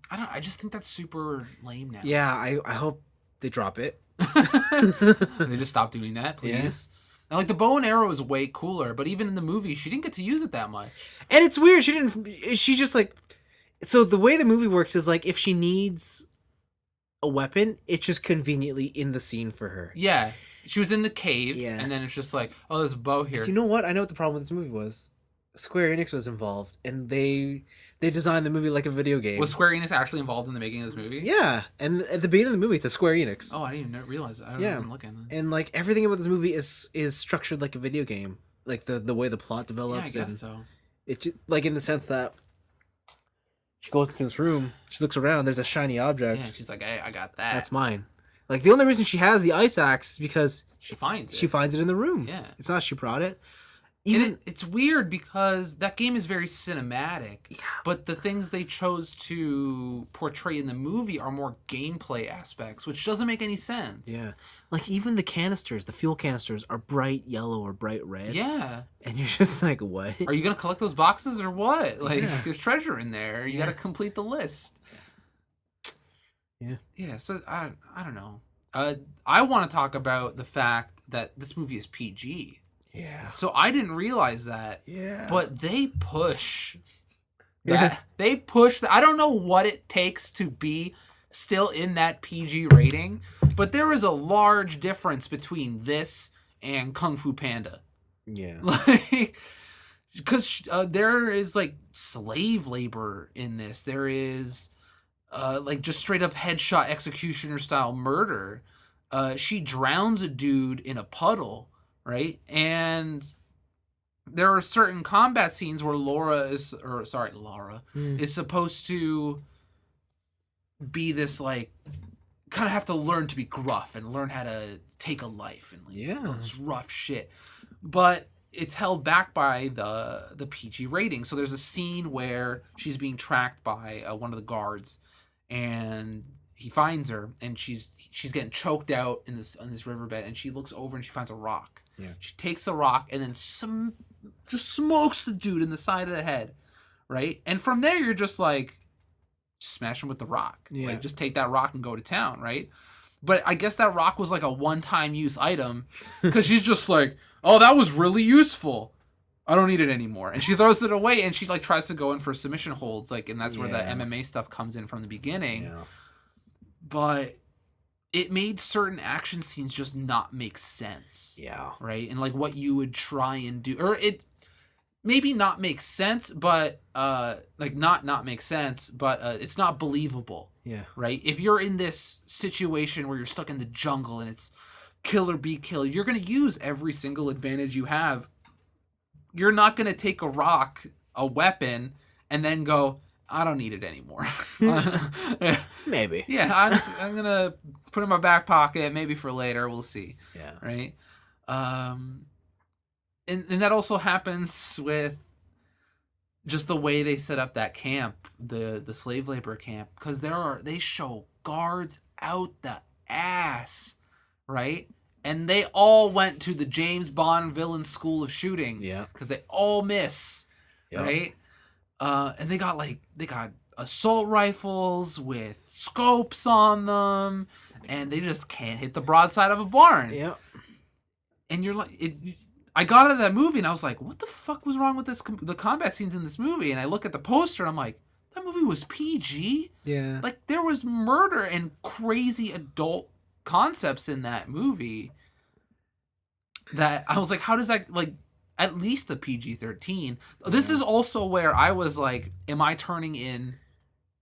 I just think that's super lame now.
Yeah, I hope they drop it.
They just stop doing that, please. Yeah. And like the bow and arrow is way cooler, but even in the movie, she didn't get to use it that much.
And it's weird. She just like. So the way the movie works is like if she needs a weapon, it's just conveniently in the scene for her.
Yeah, she was in the cave,
yeah.
And then it's just like, oh, there's a bow here.
You know what? I know what the problem with this movie was. Square Enix was involved, and they designed the movie like a video game.
Was Square Enix actually involved in the making of this movie?
Yeah, and at the beginning of the movie, it's a Square Enix.
Oh, I didn't even realize that. I wasn't looking.
And like everything about this movie is structured like a video game, like the way the plot develops.
Yeah, I guess so.
It's like in the sense that she goes into this room, she looks around, there's a shiny object.
Yeah, she's like, hey, I got that.
That's mine. Like the only reason she has the ice axe is because
she finds
it in the room.
Yeah,
it's not she brought it.
It's weird because that game is very cinematic, but the things they chose to portray in the movie are more gameplay aspects, which doesn't make any sense.
Yeah. Like even the canisters, the fuel canisters are bright yellow or bright red.
Yeah.
And you're just like, what?
Are you going to collect those boxes or what? Like, there's treasure in there. You got to complete the list.
Yeah.
Yeah, so I don't know. I want to talk about the fact that this movie is PG.
Yeah.
So I didn't realize that.
Yeah.
But they push that. They push that. I don't know what it takes to be still in that PG rating, but there is a large difference between this and Kung Fu Panda.
Yeah.
Like, because there is like slave labor in this. There is like just straight up headshot executioner style murder. She drowns a dude in a puddle. Right? And there are certain combat scenes where Laura is supposed to be this, like, kind of have to learn to be gruff and learn how to take a life and like this rough shit. But it's held back by the PG rating. So there's a scene where she's being tracked by one of the guards, and he finds her, and she's getting choked out in this riverbed, and she looks over and she finds a rock.
Yeah.
She takes the rock and then just smokes the dude in the side of the head, right? And from there, you're just like, smash him with the rock.
Yeah.
Like, just take that rock and go to town, right? But I guess that rock was like a one-time use item, because she's just like, oh, that was really useful. I don't need it anymore. And she throws it away, and she like tries to go in for submission holds, like, and that's where the MMA stuff comes in from the beginning.
Yeah.
But it made certain action scenes just not make sense.
Yeah.
Right? And like what you would try and do, or it maybe not make sense, but like not make sense, but it's not believable.
Yeah.
Right? If you're in this situation where you're stuck in the jungle and it's kill or be killed, you're going to use every single advantage you have. You're not going to take a rock, a weapon, and then go, I don't need it anymore.
Maybe.
Yeah, I'm going to put it in my back pocket, maybe for later. We'll see.
Yeah.
Right? And that also happens with just the way they set up that camp, the slave labor camp, because they show guards out the ass, right? And they all went to the James Bond villain school of shooting.
Yeah.
Because they all miss. Yep. Right? And they got assault rifles with scopes on them, and they just can't hit the broadside of a barn.
Yeah.
And you're like, I got out of that movie and I was like, what the fuck was wrong with the combat scenes in this movie? And I look at the poster and I'm like, that movie was PG?
Yeah.
Like, there was murder and crazy adult concepts in that movie that I was like, how does that, like, at least a PG-13. This is also where I was like, am I turning in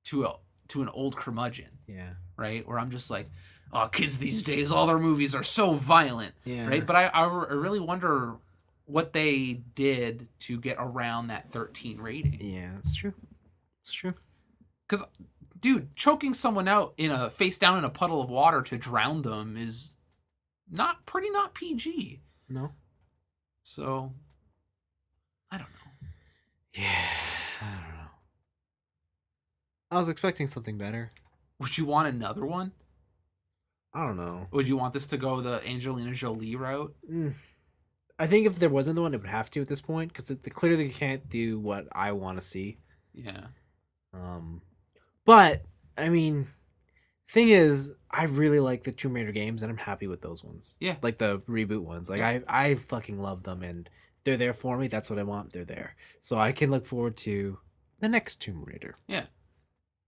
to an old curmudgeon?
Yeah.
Right? Where I'm just like, oh, kids these days, all their movies are so violent.
Yeah.
Right? But I really wonder what they did to get around that 13 rating.
Yeah, that's true. It's true.
Because, dude, choking someone out face down in a puddle of water to drown them is not PG.
No.
So, I don't know.
Yeah, I don't know. I was expecting something better.
Would you want another one?
I don't know.
Would you want this to go the Angelina Jolie route?
I think if there wasn't the one, it would have to at this point because it clearly can't do what I want to see.
Yeah.
But I mean, thing is, I really like the Tomb Raider games, and I'm happy with those ones.
Yeah.
Like the reboot ones. Like I fucking love them, and they're there for me. That's what I want. They're there, so I can look forward to the next Tomb Raider.
Yeah.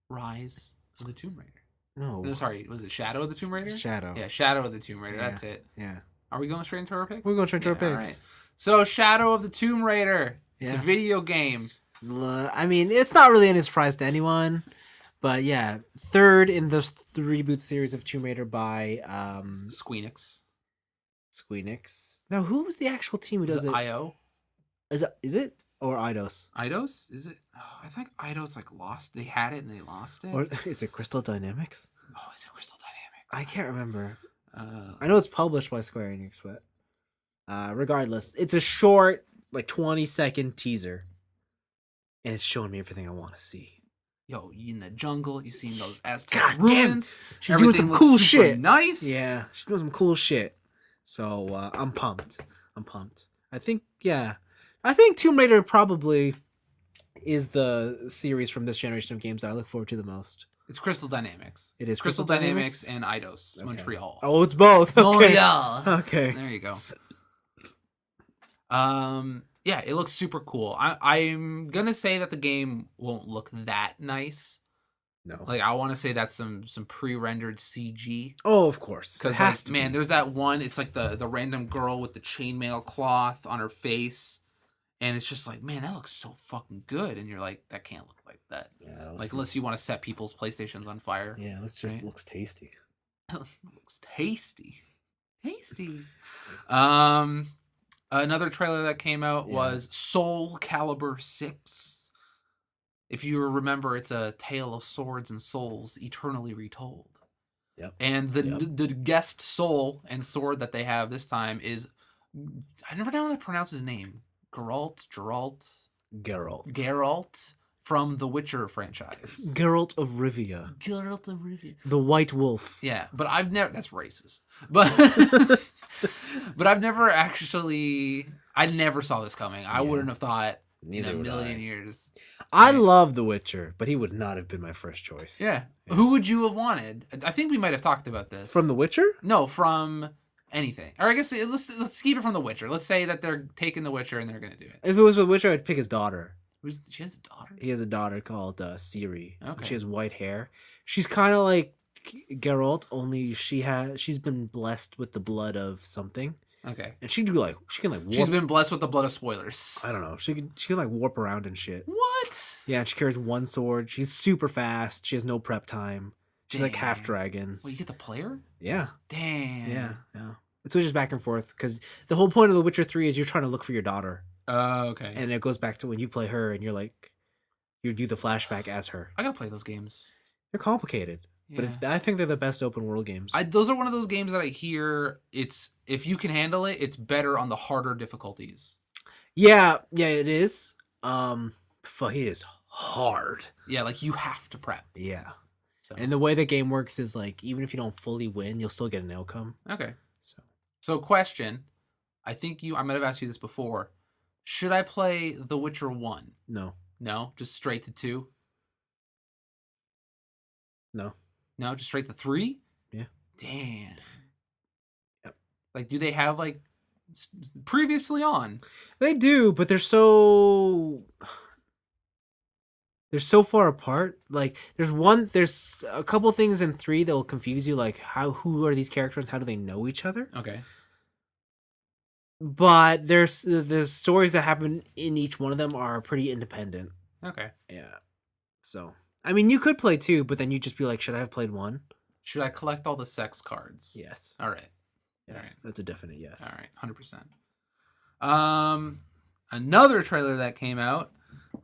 Rise of the Tomb Raider.
No,
sorry. Was it Shadow of the Tomb Raider?
Shadow.
Yeah, Shadow of the Tomb Raider.
Yeah.
That's it.
Yeah.
Are we going straight into our picks?
We're going straight to our picks.
All right. So, Shadow of the Tomb Raider. It's a video game.
I mean, it's not really any surprise to anyone, but yeah, third in the reboot series of Tomb Raider by
Squeenix.
Now, who was the actual team who does it?
IO.
Is it or Eidos?
Eidos? Is it? Oh, I think Eidos lost. They had it and they lost it.
Or is it Crystal Dynamics?
Oh, is it Crystal Dynamics?
I can't remember. I know it's published by Square Enix, but regardless, it's a short, like 20-second teaser, and it's showing me everything I want to see.
Yo, you in the jungle, you seen those Aztec ruins.
She's doing some cool shit.
Nice.
Yeah, she's doing some cool shit. So I'm pumped. I think Tomb Raider probably is the series from this generation of games that I look forward to the most.
It's Crystal Dynamics.
It is
Crystal Dynamics and Eidos, okay. Montreal.
Oh, it's both. Okay.
Montreal.
Okay.
There you go. Yeah, it looks super cool. I'm gonna say that the game won't look that nice.
No.
Like, I want to say that's some pre-rendered CG.
Oh, of course.
Because, man, there's that one. It's like the random girl with the chainmail cloth on her face. And it's just like, man, that looks so fucking good. And you're like, that can't look like that. Yeah, like, unless you want to set people's PlayStations on fire.
Yeah, it looks tasty.
Looks tasty. Tasty. Another trailer that came out was Soul Calibur 6. If you remember, it's a tale of swords and souls eternally retold. Yep. And the guest soul and sword that they have this time is, I never know how to pronounce his name. Geralt from the Witcher franchise.
Geralt of Rivia. The White Wolf.
Yeah, but I've never. That's racist. But but I've never actually. I never saw this coming. I wouldn't have thought in a million years.
I love The Witcher, but he would not have been my first choice.
Yeah. Who would you have wanted? I think we might have talked about this.
From The Witcher?
No, from anything. Or I guess let's keep it from The Witcher. Let's say that they're taking The Witcher and they're going to do it.
If it was The Witcher, I'd pick his daughter.
She has a daughter?
He has a daughter called Ciri.
Okay.
She has white hair. She's kind of like Geralt, only she's been blessed with the blood of something.
Okay.
And she can like warp.
She's been blessed with the blood of spoilers.
I don't know. She can like warp around and shit.
What?
Yeah, and she carries one sword. She's super fast. She has no prep time. She's like half dragon.
Well, you get the player?
Yeah.
Damn.
Yeah. It switches back and forth because the whole point of The Witcher 3 is you're trying to look for your daughter.
Oh, okay.
And it goes back to when you play her and you're like, you do the flashback as her.
I gotta play those games.
They're complicated. Yeah. But I think they're the best open world games.
Those are one of those games that I hear if you can handle it, it's better on the harder difficulties.
Yeah, it is. Fuck, it is hard.
Yeah, like you have to prep.
Yeah. And the way the game works is like, even if you don't fully win, you'll still get an outcome.
Okay. So question, I might have asked you this before. Should I play The Witcher 1?
No.
No? Just straight to 2?
No.
No, just straight to 3?
Yeah.
Damn.
Yep.
Like, do they have, like, previously on?
They do, but they're so far apart. Like, there's a couple things in 3 that will confuse you, like who are these characters? How do they know each other?
Okay.
But there's the stories that happen in each one of them are pretty independent.
Okay.
Yeah. So, I mean, you could play 2, but then you'd just be like, should I have played 1?
Should I collect all the sex cards?
Yes.
All right.
Yes. All right. That's a definite yes.
All right. 100%. Another trailer that came out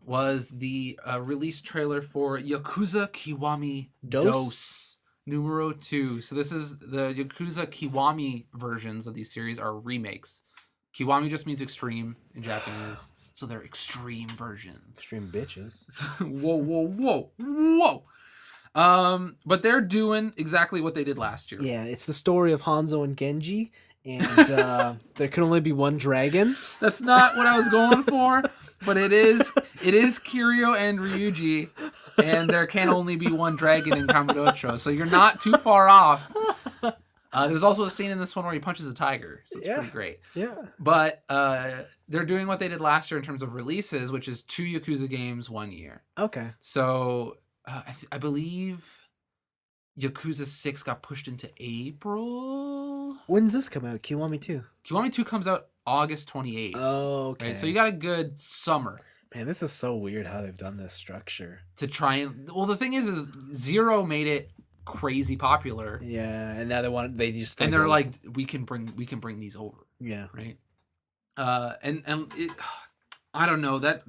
was the release trailer for Yakuza Kiwami Dos Numero 2. So this is the Yakuza Kiwami versions of these series are remakes. Kiwami just means extreme in Japanese. So they're extreme versions.
Extreme bitches.
Whoa. But they're doing exactly what they did last year.
Yeah, it's the story of Hanzo and Genji, and there can only be one dragon.
That's not what I was going for, but it is Kiryu and Ryuji, and there can only be one dragon in Kamurocho, so you're not too far off. There's also a scene in this one where he punches a tiger, so it's pretty great.
Yeah.
But they're doing what they did last year in terms of releases, which is 2 Yakuza games 1 year.
Okay.
So I believe Yakuza 6 got pushed into April.
When's this come out? Kiwami 2?
Kiwami 2 comes out August 28th.
Oh, okay.
Right? So you got a good summer.
Man, this is so weird how they've done this structure.
To try and... Well, the thing is Zero made it crazy popular.
Yeah, and now they just...
And they're like, we can bring these over.
Yeah.
Right? And it, I don't know, that...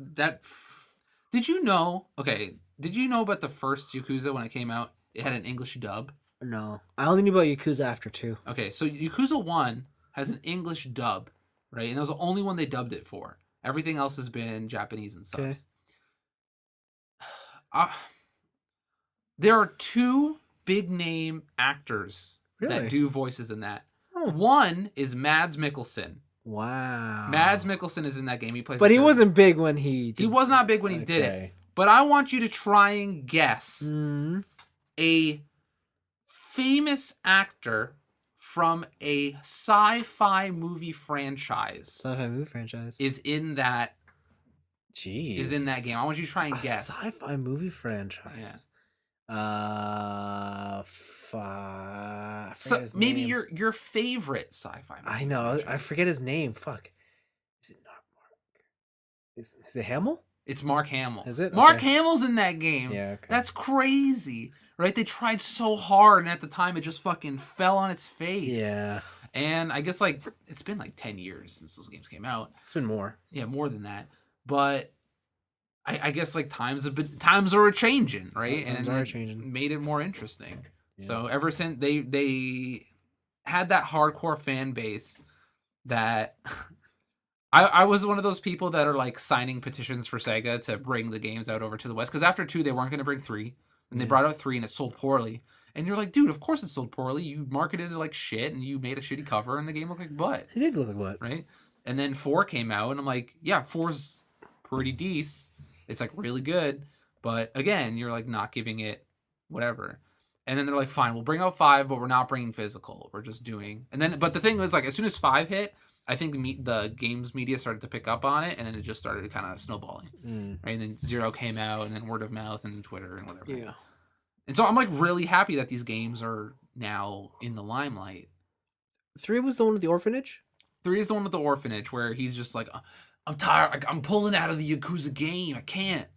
Did you know... Okay, did you know about the first Yakuza when it came out? It had an English dub.
No. I only knew about Yakuza after 2.
Okay, so Yakuza 1 has an English dub, right? And that was the only one they dubbed it for. Everything else has been Japanese and subs. Okay. There are 2 big name actors that do voices in that. Oh. One is Mads Mikkelsen.
Wow.
Mads Mikkelsen is in that game. He plays.
But he wasn't big when he did.
He was not big when he did it. But I want you to try and guess a famous actor from a sci-fi movie franchise.
Sci-fi movie franchise
is in that.
Jeez.
Is in that game. I want you to try and guess.
Sci-fi movie franchise. Yeah.
So maybe your favorite sci-fi movie.
I know. Franchise. I forget his name. Fuck. Is it not Mark? Is it Hamill?
It's Mark Hamill.
Is it?
Mark Hamill's in that game.
Yeah. Okay.
That's crazy. Right? They tried so hard, and at the time, it just fucking fell on its face.
Yeah.
And I guess, like, it's been, like, 10 years since those games came out.
It's been more.
Yeah, more than that. But I guess, like, times are a-changing, right?
Times are changing.
Made it more interesting. Yeah. So ever since they had that hardcore fan base that... I was one of those people that are, like, signing petitions for Sega to bring the games out over to the West. Because after 2, they weren't going to bring 3. And they brought out 3 and it sold poorly. And you're like, dude, of course it sold poorly. You marketed it like shit and you made a shitty cover and the game looked like butt.
It did look like butt.
Right? And then 4 came out and I'm like, yeah, 4's pretty decent. It's like really good. But again, you're like not giving it whatever. And then they're like, fine, we'll bring out 5, but we're not bringing physical. We're just doing... And then, but the thing was like, as soon as 5 hit, I think the games media started to pick up on it, and then it just started kind of snowballing. Right? And then 0 came out, and then word of mouth, and Twitter, and whatever.
Yeah.
And so I'm like really happy that these games are now in the limelight.
3 was the one with the orphanage?
3 is the one with the orphanage, where he's just like, I'm tired. I'm pulling out of the Yakuza game. I can't.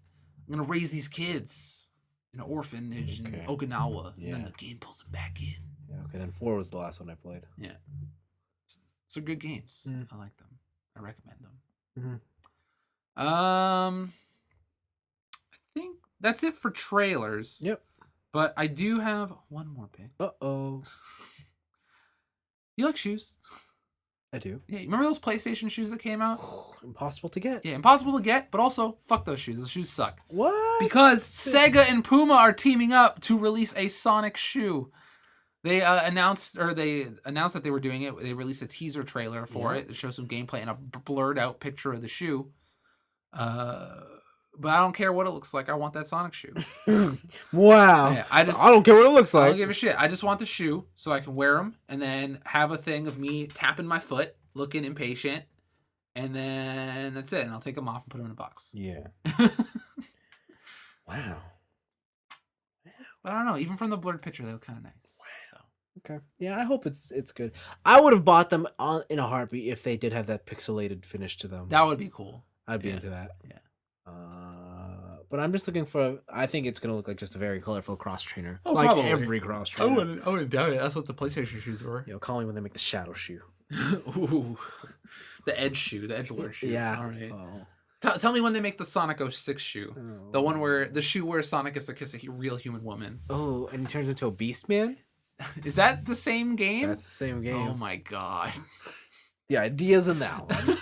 I'm going to raise these kids in an orphanage in Okinawa. Yeah. And then the game pulls him back in.
Yeah, okay. Then 4 was the last one I played.
Yeah. So good games. I like them. I recommend them. I think that's it for trailers.
Yep.
But I do have one more pick.
Uh-oh.
You like shoes?
I do.
Yeah, remember those PlayStation shoes that came out?
Impossible to get.
Yeah, impossible to get, but also, fuck those shoes. Those shoes suck.
What?
Because Sega and Puma are teaming up to release a Sonic shoe. They announced that they were doing it. They released a teaser trailer for it. It shows some gameplay and a blurred out picture of the shoe. But I don't care what it looks like. I want that Sonic shoe.
Wow.
Yeah, I
don't care what it looks like.
I don't give a shit. I just want the shoe so I can wear them and then have a thing of me tapping my foot, looking impatient, and then that's it. And I'll take them off and put them in a box.
Yeah. Wow.
But I don't know. Even from the blurred picture, they look kind of nice. Wow. So.
Okay. Yeah, I hope it's good. I would have bought them in a heartbeat if they did have that pixelated finish to them.
That would be cool.
I'd be into that.
Yeah.
But I'm just looking for. I think it's gonna look like just a very colorful cross trainer,
like
probably. Every cross trainer.
I wouldn't doubt it. That's what the PlayStation shoes were.
Call me when they make the shadow shoe.
Ooh, the Edge shoe, the Edgelord shoe.
Yeah.
All right.
Oh.
Tell me when they make the Sonic 06 shoe.
Oh.
The one where the shoe where Sonic gets to kiss a real human woman.
Oh, and he turns into a beast man?
Is that the same game?
That's the same game.
Oh my god.
The idea's in that one.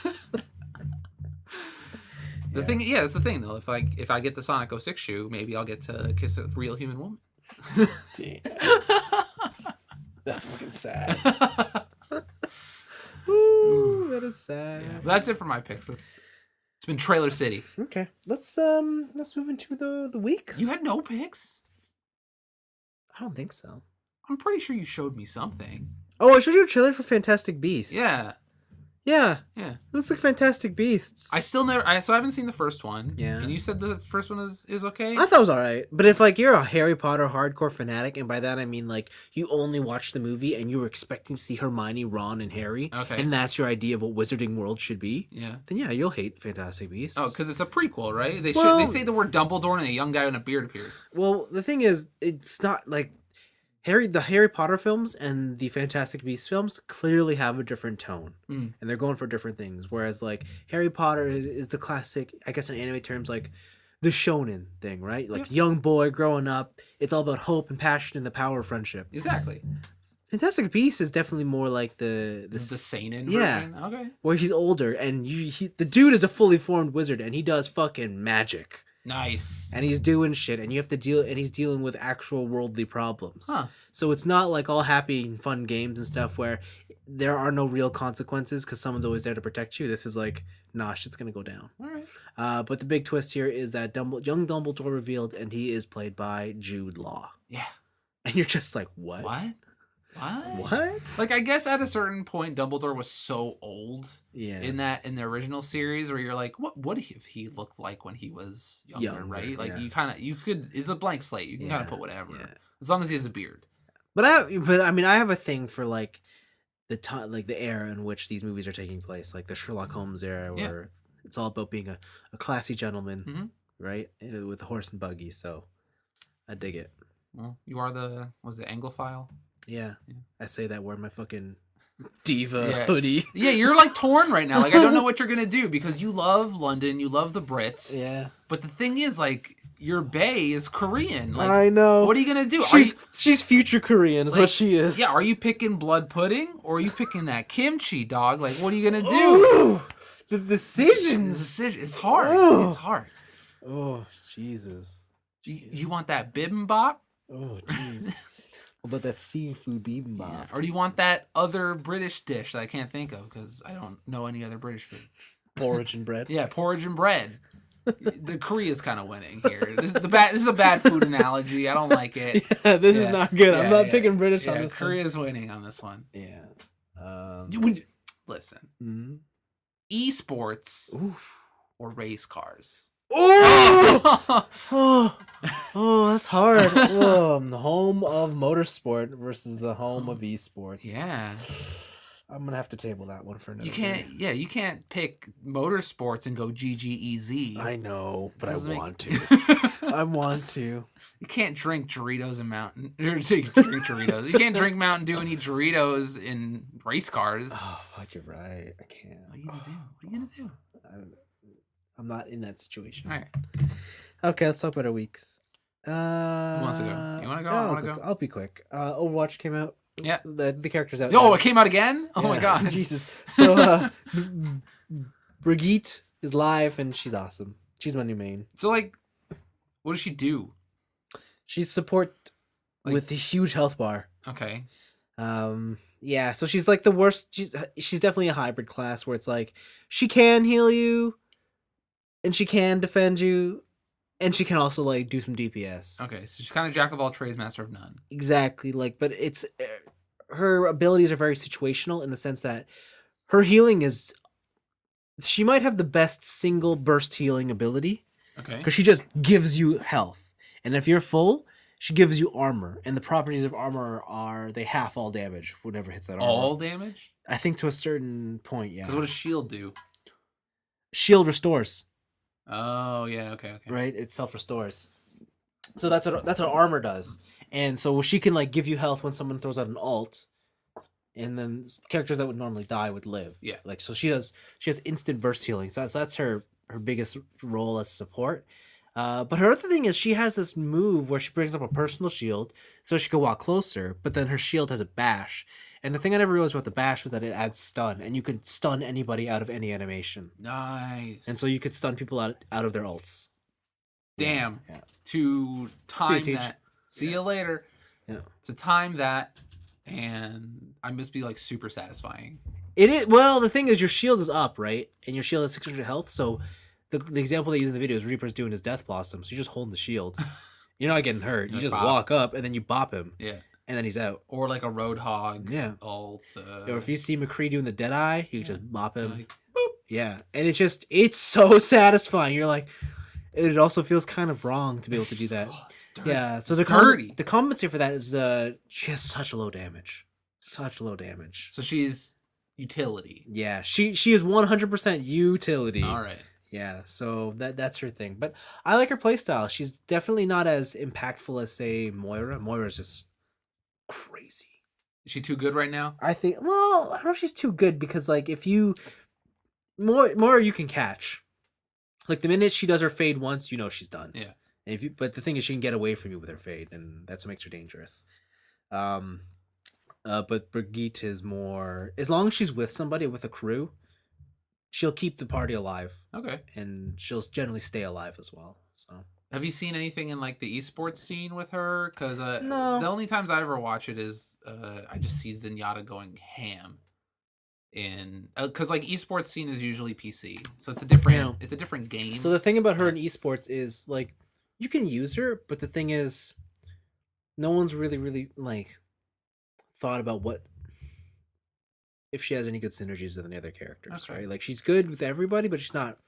The thing, yeah, it's the thing though. If I get the Sonic 06 shoe, maybe I'll get to kiss a real human woman.
Damn. That's fucking sad. Ooh, that is sad.
Yeah, but that's it for my picks. It's been Trailer City.
Okay, let's move into the weeks.
You had no picks?
I don't think so.
I'm pretty sure you showed me something.
Oh, I showed you a trailer for Fantastic Beasts.
Yeah.
Yeah.
Yeah.
It looks like Fantastic Beasts.
I still never. I haven't seen the first one.
Yeah.
And you said the first one is okay.
I thought it was alright, but if like you're a Harry Potter hardcore fanatic, and by that I mean like you only watched the movie and you were expecting to see Hermione, Ron, and Harry,
Okay.
and that's your idea of what Wizarding World should be,
Yeah.
then yeah, you'll hate Fantastic Beasts.
Oh, because it's a prequel, right? They
Well-
they say the word Dumbledore and a young guy with a beard appears.
Well, the thing is, it's not like the Harry Potter films and the Fantastic Beasts films clearly have a different tone,
Mm.
and they're going for different things. Whereas like Harry Potter is the classic, I guess in anime terms, like the shonen thing, right? Like young boy growing up, it's all about hope and passion and the power of friendship.
Exactly.
Fantastic Beasts is definitely more like the
This is the seinen
yeah.
version. Okay.
where he's older and the dude is a fully formed wizard and he does fucking magic.
Nice.
And he's doing shit, and you have to deal, and he's dealing with actual worldly problems.
Huh.
So it's not like all happy and fun games and stuff where there are no real consequences because someone's always there to protect you. This is like, nah, shit's gonna go down.
All right.
But the big twist here is that young Dumbledore revealed, and he is played by Jude Law.
Yeah.
And you're just like, what?
What?
What?
Like, I guess at a certain point, Dumbledore was so old
Yeah.
in the original series where you're like, what would he looked like when he was younger, right? Like,
yeah.
you could, it's a blank slate. You can kind of put whatever.
Yeah.
As long as he has a beard.
But I mean, I have a thing for like the time, like the era in which these movies are taking place, like the Sherlock Holmes era, where it's all about being a classy gentleman, right, with a horse and buggy. So I dig it.
Well, you are was it Anglophile?
Yeah, I say that word. My fucking diva
Yeah.
hoodie.
Yeah, you're like torn right now. Like, I don't know what you're gonna do because you love London, you love the Brits.
Yeah,
But the thing is, like, your bae is Korean. Like,
I know.
what are you gonna do?
She's future Korean, is
like,
what she is.
Yeah, are you picking blood pudding or are you picking that kimchi, dog? Like, what are you gonna do?
Ooh, the decisions.
It's hard.
Ooh.
It's hard.
Oh Jesus.
You want that bibimbap?
Oh jeez. What about that seafood bibimbap?
Yeah. Or do you want that other British dish that I can't think of because I don't know any other British food?
Porridge and bread.
Yeah, porridge and bread. The Korea's kind of winning here. This is a bad food analogy. I don't like it.
Yeah, this is not good. I'm not picking British on this.
Korea's winning on this one.
Yeah.
Listen.
Mm-hmm.
Esports or race cars.
Oh! oh, that's hard. The home of motorsport versus the home of esports.
Yeah.
I'm gonna have to table that one for now.
You can't. Yeah, you can't pick motorsports and go GGEZ.
I know, but I want to.
to.
I want to.
You can't drink Doritos and Mountain. Or drink Doritos. You can't drink Mountain Dew and eat Doritos in race cars.
Oh, fuck, you're right. I can't.
What are you gonna do? What are you gonna do?
I'm not in that situation.
All right.
Okay, let's talk about our weeks.
Who wants to go? You want to go? I want to go.
I'll be quick. Overwatch came out.
Yeah.
The character's out.
Oh, it came out again? Oh my
Yeah.
god.
Jesus. So Brigitte is live and she's awesome. She's my new main.
So like, what does she do?
She's support with a huge health bar.
Okay.
Yeah, so she's like the worst. She's definitely a hybrid class where it's like she can heal you, and she can defend you, and she can also like do some DPS.
Okay, so she's kind of jack of all trades, master of none.
Exactly, like, but it's her abilities are very situational in the sense that her healing is. She might have the best single burst healing ability.
Okay.
Because she just gives you health, and if you're full, she gives you armor, and the properties of armor are they half all damage whenever it hits that armor.
All damage?
I think to a certain point, yeah.
Because what does shield do?
Shield restores.
Oh yeah, okay.
Right, it self restores. So that's what armor does, and so she can like give you health when someone throws out an ult, and then characters that would normally die would live.
Yeah.
Like so, she has instant burst healing. So that's her biggest role as support. But her other thing is she has this move where she brings up a personal shield so she can walk closer, but then her shield has a bash. And the thing I never realized about the bash was that it adds stun, and you could stun anybody out of any animation.
Nice.
And so you could stun people out of their ults.
Damn.
Yeah.
To time
Teach.
that. See you later.
Yeah.
To time that, and I must be like super satisfying.
It is. Well, the thing is, your shield is up, right? And your shield has 600 health, so the example they use in the video is Reaper's doing his Death Blossom, so you're just holding the shield. You're not getting hurt. You just walk up, and then you bop him.
Yeah.
And then he's out.
Or like a Roadhog.
Yeah.
Ult.
Or if you see McCree doing the Deadeye, you just bop him.
Like, boop.
Yeah. And it's so satisfying. You're like, it also feels kind of wrong to be able to do that.
Oh, it's dirty.
Yeah. So the compensate for that is she has such low damage. Such low damage.
So she's utility.
Yeah. She is 100% utility.
All right.
Yeah, so that's her thing. But I like her playstyle. She's definitely not as impactful as, say, Moira. Moira's just crazy.
Is she too good right now?
I think, well, I don't know if she's too good because, like, if you... Moira you can catch. Like, the minute she does her fade once, you know she's done.
Yeah.
And but the thing is, she can get away from you with her fade, and that's what makes her dangerous. But Brigitte is more... As long as she's with somebody, with a crew, she'll keep the party alive.
Okay.
And she'll generally stay alive as well. So
have you seen anything in like the esports scene with her? Because
no.
The only times I ever watch it is I just see Zenyatta going ham. In because like esports scene is usually PC, so it's a different game.
So the thing about her in esports is like you can use her, but the thing is, no one's really like thought about what. If she has any good synergies with any other characters, right? Like she's good with everybody, but she's not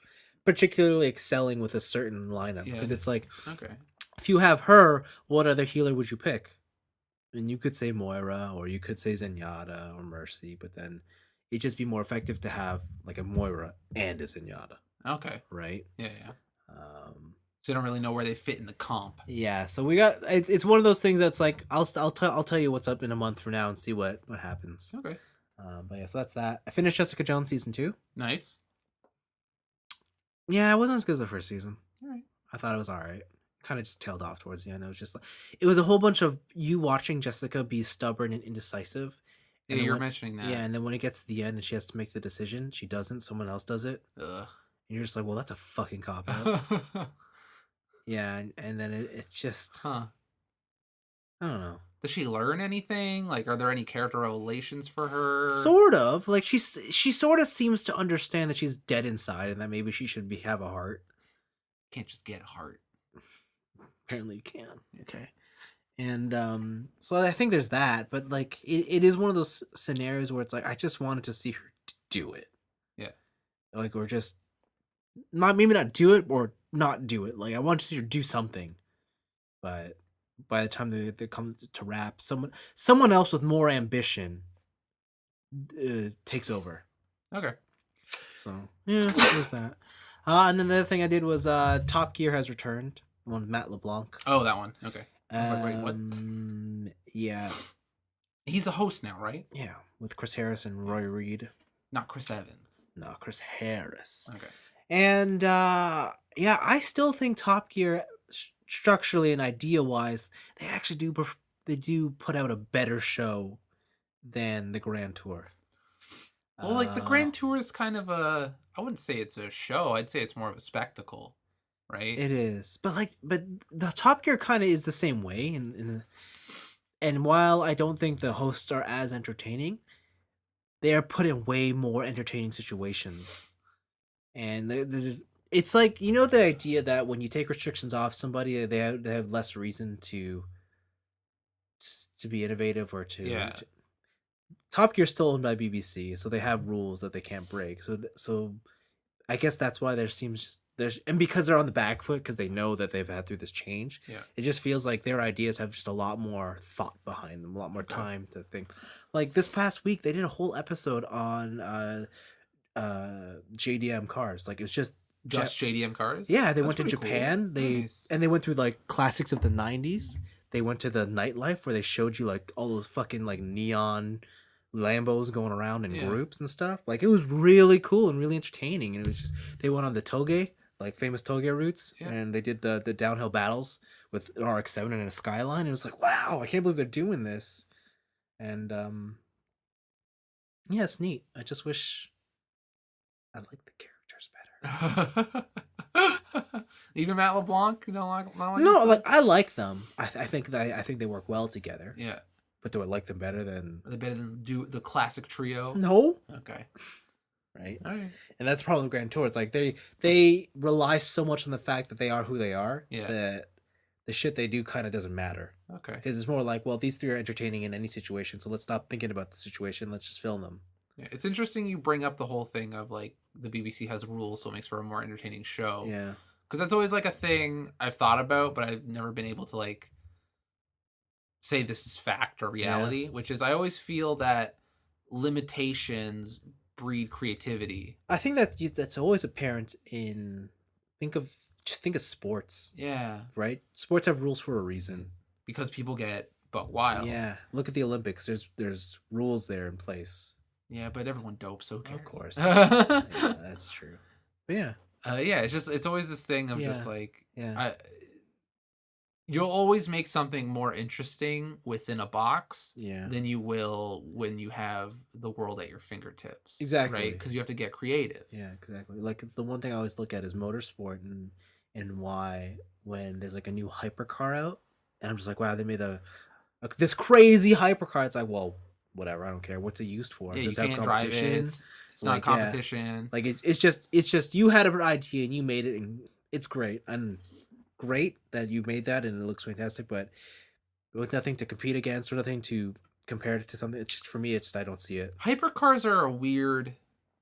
particularly excelling with a certain lineup. Because it's like, if you have her, what other healer would you pick? And you could say Moira, or you could say Zenyatta or Mercy, but then it'd just be more effective to have like a Moira and a Zenyatta.
Okay.
Right.
Yeah. So you don't really know where they fit in the comp.
Yeah. So we got. It's one of those things that's like I'll tell you what's up in a month from now and see what happens.
Okay.
But yeah, so that's that. I finished Jessica Jones season 2.
Nice.
Yeah, it wasn't as good as the first season.
All right.
I thought it was all right. Kind of just tailed off towards the end. It was just like it was a whole bunch of you watching Jessica be stubborn and indecisive.
Yeah, you were mentioning that.
Yeah, and then when it gets to the end and she has to make the decision, she doesn't. Someone else does it.
Ugh.
And you're just like, well, that's a fucking cop out. Yeah, and then it's just, I don't know.
Does she learn anything? Like, are there any character revelations for her?
Sort of. Like, she sort of seems to understand that she's dead inside and that maybe she should have a heart.
Can't just get a heart.
Apparently you can. Okay. And so I think there's that, but like it is one of those scenarios where it's like I just wanted to see her do it. Yeah. Like, or just maybe not do it or not do it. Like I want to see her do something. But by the time it comes to rap, someone else with more ambition takes over. Okay. So yeah, there's that. And then the other thing I did was Top Gear has returned. The one with Matt LeBlanc.
Oh, that one. Okay. I was like, wait, what?
Yeah.
He's a host now, right?
Yeah, with Chris Harris and Roy Reed.
Not Chris Evans.
No, Chris Harris.
Okay.
And yeah, I still think Top Gear, structurally and idea-wise, they actually do put out a better show than the Grand Tour.
Well, like the Grand Tour is kind of I wouldn't say it's a show. I'd say it's more of a spectacle. Right?
It is. But the Top Gear kind of is the same way. And while I don't think the hosts are as entertaining, they are put in way more entertaining situations. And it's like, you know, the idea that when you take restrictions off somebody, they have less reason to be innovative or to...
Yeah.
Top Gear is still owned by BBC, so they have rules that they can't break. So I guess that's why and because they're on the back foot because they know that they've had through this change. Yeah, it just feels like their ideas have just a lot more thought behind them, a lot more time to think. Like this past week, they did a whole episode on JDM cars. Like it was just
JDM cars.
Yeah, they went to Japan. Cool. They went through like classics of the 90s. They went to the nightlife where they showed you like all those fucking like neon Lambos going around in
Yeah.
groups and stuff. Like, it was really cool and really entertaining. And it was just, they went on the toge, like famous toge routes,
Yeah.
and they did the downhill battles with an RX-7 and a Skyline. It was like, wow, I can't believe they're doing this. And yeah, it's neat. I just wish I liked the characters better.
Even Matt LeBlanc, you don't like? Not like
No,
his
like
stuff?
I like them. I think they work well together.
Yeah.
But do I like them better than
Are they better than do the classic trio?
no?
Okay.
Right.
All right.
And that's the problem with Grand Tour. It's like they rely so much on the fact that they are who they are
Yeah.
that the shit they do kind of doesn't matter.
Okay.
Because it's more like, well, these three are entertaining in any situation, so let's stop thinking about the situation. Let's just film them.
Yeah. It's interesting you bring up the whole thing of like the BBC has rules, so it makes for a more entertaining show.
Yeah.
Because that's always like a thing I've thought about, but I've never been able to like say this is fact or reality, which is I always feel that limitations breed creativity.
I think that's always apparent in think of sports,
Yeah.
right? Sports have rules for a reason.
Because people get buck wild.
Yeah. Look at the Olympics. There's rules there in place.
Yeah, but everyone dopes, so who cares?
Of course. Yeah, that's true. But yeah.
Yeah, it's always this thing of just like
Yeah.
you'll always make something more interesting within a box
Yeah.
than you will when you have the world at your fingertips.
Exactly.
Right? Because you have to get creative.
Yeah, exactly. Like the one thing I always look at is motorsport and why when there's like a new hypercar out and I'm just like, wow, they made this crazy hypercar. It's like, well, whatever, I don't care. What's it used for?
Yeah,
Does
you
it have
can't drive it.
competition?
It's not
Like, yeah.
competition.
Like it's just you had an idea and you made it and it's great. And great that you made that and it looks fantastic, but with nothing to compete against or nothing to compare it to something, it's just for me, it's I don't see it.
Hypercars are a weird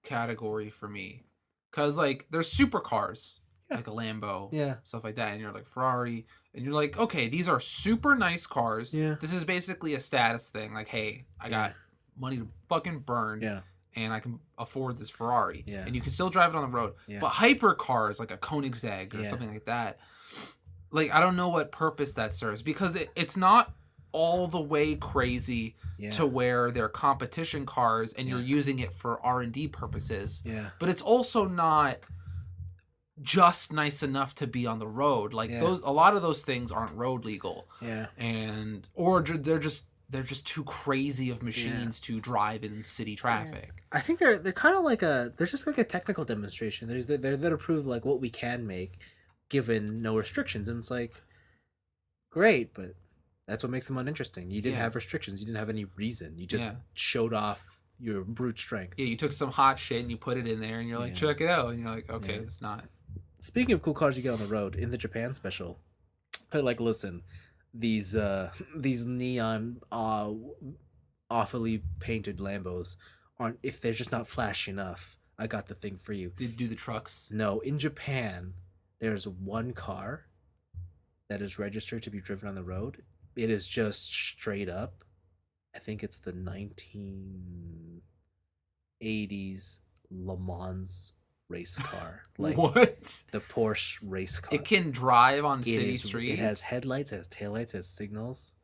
category for me. Cause like there's supercars.
Yeah.
Like a Lambo.
Yeah.
Stuff like that. And you're like Ferrari. And you're like, okay, these are super nice cars.
Yeah.
This is basically a status thing. Like, hey, I got money to fucking burn.
Yeah.
And I can afford this Ferrari.
Yeah.
And you can still drive it on the road.
Yeah.
But hypercars, like a Koenigsegg or something like that, like, I don't know what purpose that serves. Because it's not all the way crazy to where they're competition cars and you're using it for R&D purposes.
Yeah.
But it's also not just nice enough to be on the road. Like a lot of those things aren't road legal. Yeah. And or they're just too crazy of machines to drive in city traffic.
Yeah. I think they're kind of like they're just like a technical demonstration. They're there to prove like what we can make given no restrictions, and it's like great, but that's what makes them uninteresting. You didn't have restrictions. You didn't have any reason. You just showed off your brute strength.
Yeah, you took some hot shit and you put it in there and you're like, check it out. And you're like, okay, it's not.
Speaking of cool cars you get on the road, in the Japan special, they're like, listen, these neon awfully painted Lambos aren't, if they're just not flashy enough, I got the thing for you.
Did do the trucks?
No, in Japan, there's one car that is registered to be driven on the road. It is just straight up. I think it's the 1980s Le Mans race car. Like
what?
The Porsche race car.
It can drive on city streets.
It has headlights, it has taillights, it has signals.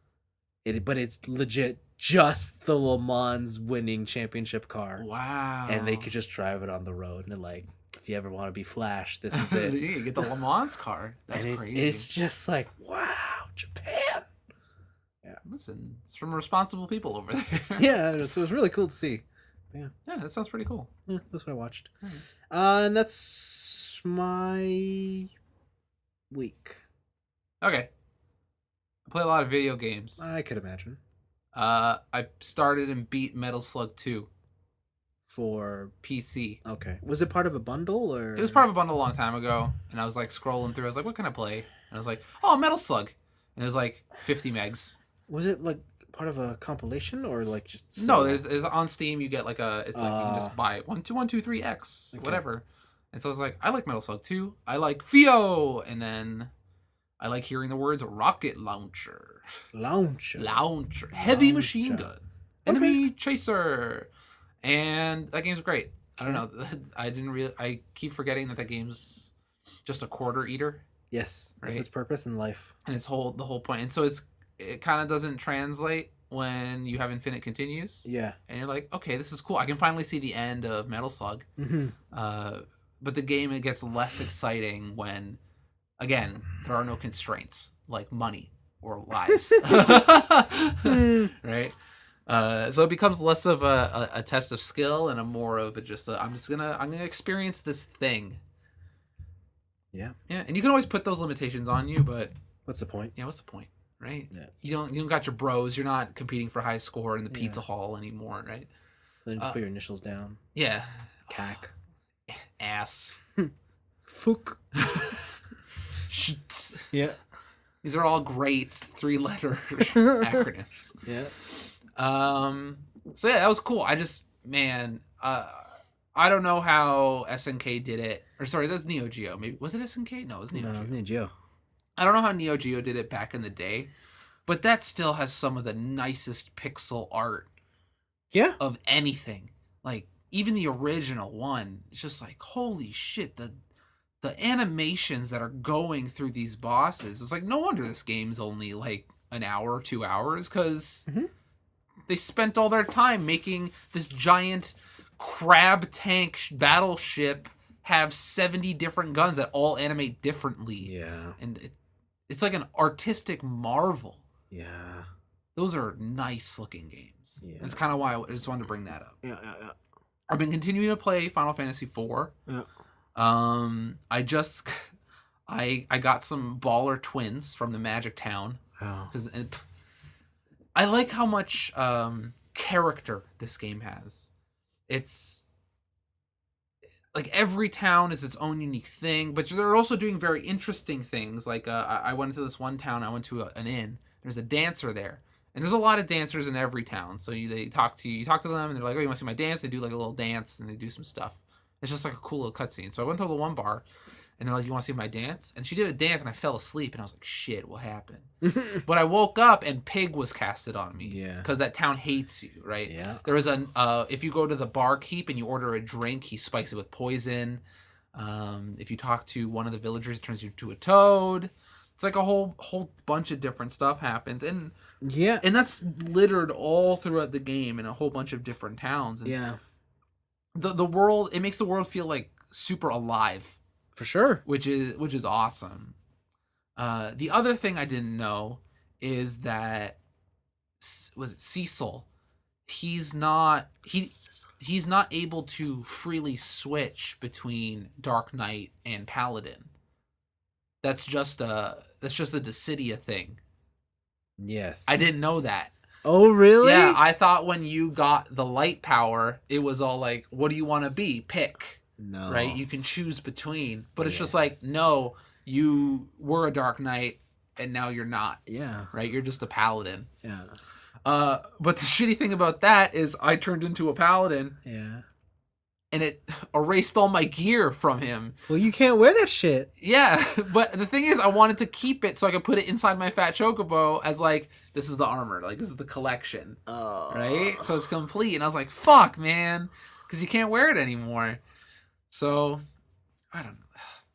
But it's legit just the Le Mans winning championship car.
Wow.
And they could just drive it on the road. And they're like, if you ever want to be Flash, this is it.
You get the Le Mans car. That's crazy.
It's just like, wow, Japan. Yeah.
Listen, it's from responsible people over there.
Yeah, it was really cool to see. Yeah,
that sounds pretty cool.
Yeah, that's what I watched.
Mm-hmm.
And that's my week.
Okay. I play a lot of video games.
I could imagine.
I started and beat Metal Slug 2.
For
PC.
Okay. Was it part of a bundle or?
It was part of a bundle a long time ago, and I was like scrolling through. I was like, what can I play? And I was like, oh, Metal Slug. And it was like 50 megs.
Was it like part of a compilation or like just?
No, there's on Steam. You get like it's like you can just buy 12123X,
okay.
Whatever. And so I was like, I like Metal Slug 2. I like Fio, and then I like hearing the words rocket launcher, heavy machine gun, enemy chaser, and that game's great. I don't know. I keep forgetting that game's just a quarter eater.
Yes,
right?
That's its purpose in life,
and the whole point. And so it kind of doesn't translate when you have infinite continues.
Yeah.
And you're like, okay, this is cool. I can finally see the end of Metal Slug.
Mm-hmm.
But the game, it gets less exciting when, again, there are no constraints like money or lives. Right? So it becomes less of a test of skill and a more of I'm gonna experience this thing.
Yeah.
Yeah, and you can always put those limitations on you, but
what's the point?
Yeah, what's the point, right?
Yeah.
You don't got your bros. You're not competing for high score in the pizza hall anymore, right?
Then put your initials down.
Yeah.
CAC.
Ass.
Fuck. Yeah.
These are all great 3-letter acronyms.
Yeah.
So yeah, that was cool. I don't know how SNK did it. Or sorry, that's Neo Geo. Maybe was it SNK? No, it was Neo Geo.
No, it was Neo Geo.
I don't know how Neo Geo did it back in the day, but that still has some of the nicest pixel art.
Yeah.
Of anything. Like even the original one, it's just like holy shit, the animations that are going through these bosses. It's like no wonder this game's only like an hour or 2 hours because they spent all their time making this giant crab tank battleship have 70 different guns that all animate differently.
Yeah.
And it's like an artistic marvel.
Yeah.
Those are nice looking games.
Yeah.
That's kind of why I just wanted to bring that up.
Yeah.
I've been continuing to play Final Fantasy IV.
Yeah.
I got some baller twins from the Magic Town.
Oh.
Because I like how much character this game has. It's like every town is its own unique thing, but they're also doing very interesting things. Like I went to this one town. I went to an inn. There's a dancer there, and there's a lot of dancers in every town. So they talk to you. You talk to them, and they're like, "Oh, you want to see my dance?" They do like a little dance, and they do some stuff. It's just like a cool little cutscene. So I went to the one bar, and they're like, "You want to see my dance?" And she did a dance, and I fell asleep, and I was like, "Shit, what happened?" But I woke up, and Pig was casted on me.
Yeah.
Because that town hates you, right?
Yeah.
There was if you go to the barkeep and you order a drink, he spikes it with poison. If you talk to one of the villagers, it turns you into a toad. It's like a whole bunch of different stuff happens, and that's littered all throughout the game in a whole bunch of different towns. And the world, it makes the world feel like super alive,
for sure,
which is awesome. The other thing I didn't know is that was it Cecil? He's not able to freely switch between Dark Knight and Paladin. That's just a Dissidia thing.
Yes.
I didn't know that.
Oh, really?
Yeah, I thought when you got the light power, it was all like, what do you want to be? Pick.
No.
Right? You can choose between. But it's just like, no, you were a Dark Knight, and now you're not.
Yeah.
Right? You're just a Paladin.
Yeah.
But the shitty thing about that is I turned into a Paladin.
Yeah.
And it erased all my gear from him.
Well, you can't wear that shit.
Yeah, but the thing is, I wanted to keep it so I could put it inside my fat chocobo as like, this is the armor, like this is the collection, right? So it's complete, and I was like, fuck, man, because you can't wear it anymore. So I don't know.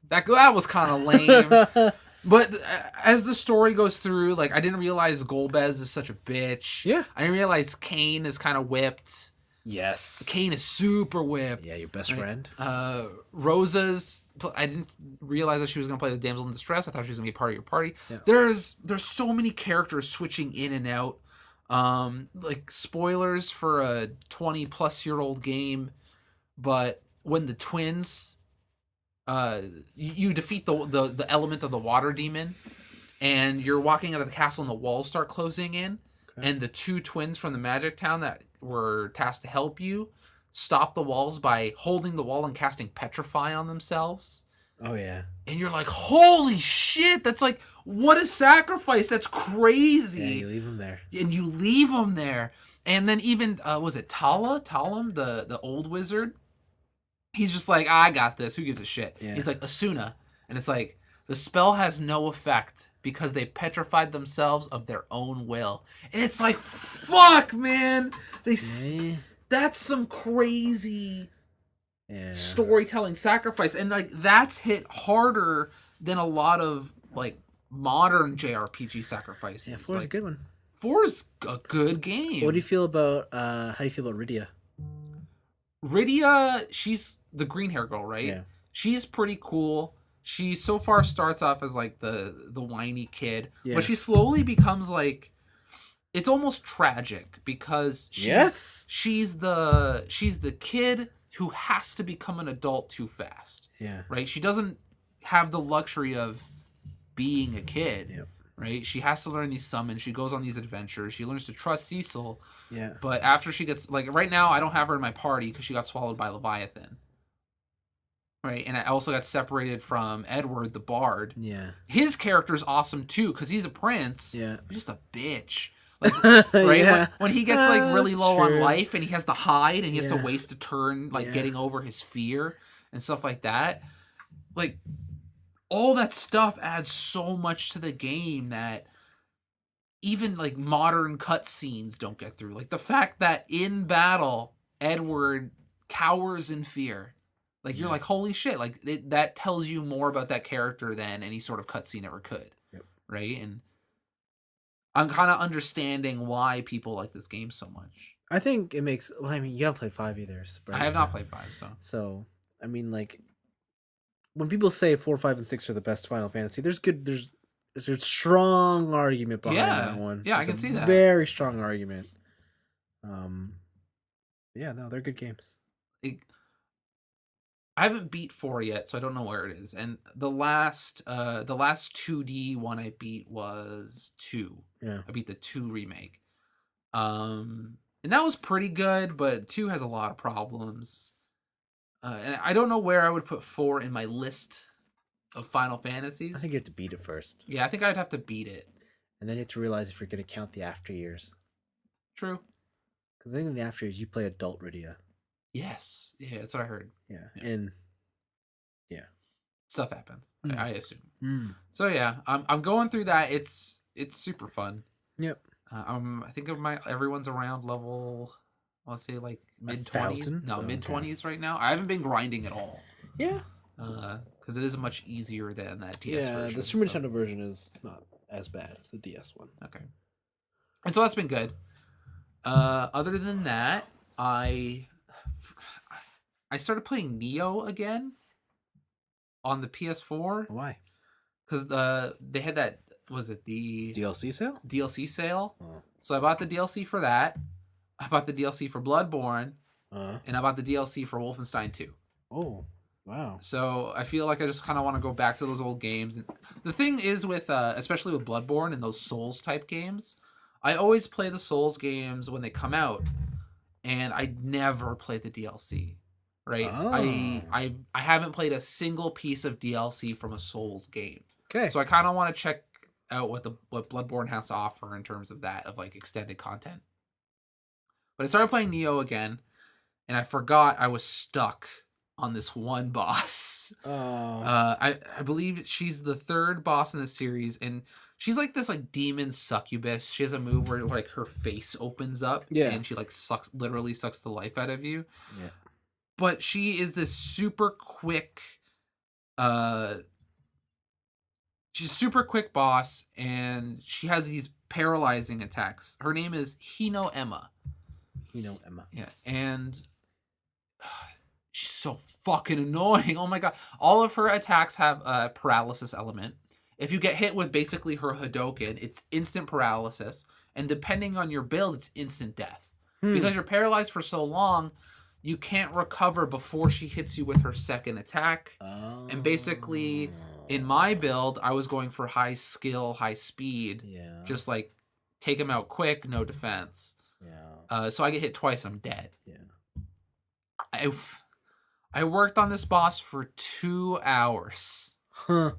That was kind of lame. But as the story goes through, like I didn't realize Golbez is such a bitch.
Yeah,
I didn't realize Kane is kind of whipped.
Yes.
Kane is super whipped.
Yeah, your best friend.
Rosa's... I didn't realize that she was going to play the damsel in distress. I thought she was going to be part of your party.
Yeah.
There's so many characters switching in and out. Like, spoilers for a 20-plus-year-old game. But when the twins... you defeat the element of the water demon. And you're walking out of the castle and the walls start closing in. Okay. And the two twins from the Magic Town that were tasked to help you stop the walls by holding the wall and casting Petrify on themselves.
Oh, yeah.
And you're like, holy shit, that's like, what a sacrifice. That's crazy.
Yeah, you leave them there.
And you leave them there. And then even, was it Talam, the old wizard? He's just like, I got this. Who gives a shit? Yeah. He's like, Asuna. And it's like, the spell has no effect because they petrified themselves of their own will. And it's like, fuck, man. That's some crazy storytelling sacrifice. And like that's hit harder than a lot of like modern JRPG sacrifices.
Yeah, 4's
like,
a good one.
4 is a good game.
What do you feel about how do you feel about Rydia?
Rydia, she's the green hair girl, right?
Yeah.
She's pretty cool. She so far starts off as like the whiny kid,
Yeah.
but she slowly becomes like, it's almost tragic because she's the kid who has to become an adult too fast.
Yeah.
Right? She doesn't have the luxury of being a kid.
Yep.
Right? She has to learn these summons. She goes on these adventures. She learns to trust Cecil.
Yeah.
But after she gets, like, right now I don't have her in my party because she got swallowed by Leviathan. Right? And I also got separated from Edward the Bard.
Yeah.
His character's awesome too because he's a prince.
Yeah.
He's just a bitch. Like, right?
Yeah.
When he gets like really low
true.
on life and he has to hide and he has to
Yeah.
waste a turn like
Yeah.
getting over his fear and stuff like that. Like, all that stuff adds so much to the game that even like modern cutscenes don't get through. Like the fact that in battle Edward cowers in fear. Like you're like, holy shit! Like that tells you more about that character than any sort of cutscene ever could, right? And I'm kind of understanding why people like this game so much.
I think it makes. Well, I mean, you haven't played 5 either.
I have not played 5, so.
So I mean, like, when people say 4, 5, and 6 are the best Final Fantasy, there's a strong argument behind that one.
Yeah, I
There's
can
a
see that.
Very strong argument. Yeah, no, they're good games.
I haven't beat 4 yet, so I don't know where it is. And the last 2D one I beat was 2.
Yeah.
I beat the 2 remake. And that was pretty good, but 2 has a lot of problems. And I don't know where I would put 4 in my list of Final Fantasies.
I think you have to beat it first.
Yeah, I think I'd have to beat it.
And then you have to realize if you're going to count the after years.
True.
Because I think in the after years, you play adult Rydia.
Yes. Yeah, that's what I heard.
Yeah. And yeah.
Stuff happens, I assume.
Mm.
So yeah, I'm going through that. It's super fun.
Yep.
I think everyone's around level, I'll say like mid-20s. No, mid-20s right now. I haven't been grinding at all.
Yeah.
Because it is much easier than that DS version.
Yeah, the Super Nintendo version is not as bad as the DS one.
Okay. And so that's been good. Other than that, I started playing Neo again on the PS4.
Why?
Because they had that, was it the
DLC sale?
DLC sale.
Oh.
So I bought the DLC for that. I bought the DLC for Bloodborne. And I bought the DLC for Wolfenstein 2.
Oh, wow.
So I feel like I just kind of want to go back to those old games. And the thing is with, especially with Bloodborne and those Souls type games, I always play the Souls games when they come out, and I never play the DLC. Right?
Oh.
I haven't played a single piece of DLC from a Souls game.
Okay.
So I kind of want to check out what Bloodborne has to offer in terms of that, of like extended content. But I started playing Neo again, and I forgot I was stuck on this one boss.
Oh.
I believe she's the 3rd boss in the series, and she's like this like demon succubus. She has a move where like her face opens up, and she like literally sucks the life out of you.
Yeah.
But she is this super quick, she's a super quick boss, and she has these paralyzing attacks. Her name is Hino Emma. Yeah, and she's so fucking annoying. Oh my god. All of her attacks have a paralysis element. If you get hit with basically her Hadoken, it's instant paralysis. And depending on your build, it's instant death. Because you're paralyzed for so long, you can't recover before she hits you with her second attack.
Oh.
And basically, in my build, I was going for high skill, high speed.
Yeah.
Just like, take him out quick, no defense.
Yeah.
So I get hit twice, I'm dead.
Yeah.
I worked on this boss for 2 hours.
Huh.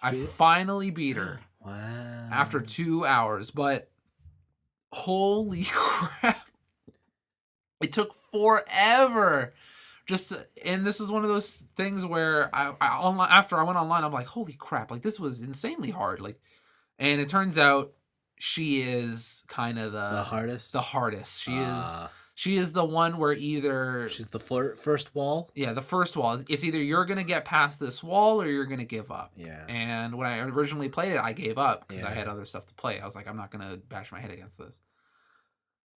I finally beat her.
Wow.
After 2 hours, but holy crap. It took forever. And this is one of those things where after I went online, I'm like, holy crap, like this was insanely hard. Like, and it turns out she is kind of the
hardest.
The hardest. She is the one where either
She's the first wall.
yeah, the first wall. It's either you're gonna get past this wall or you're gonna give up.
Yeah.
And when I originally played it, I gave up because I
Yeah.
had other stuff to play. I was like, I'm not gonna bash my head against this.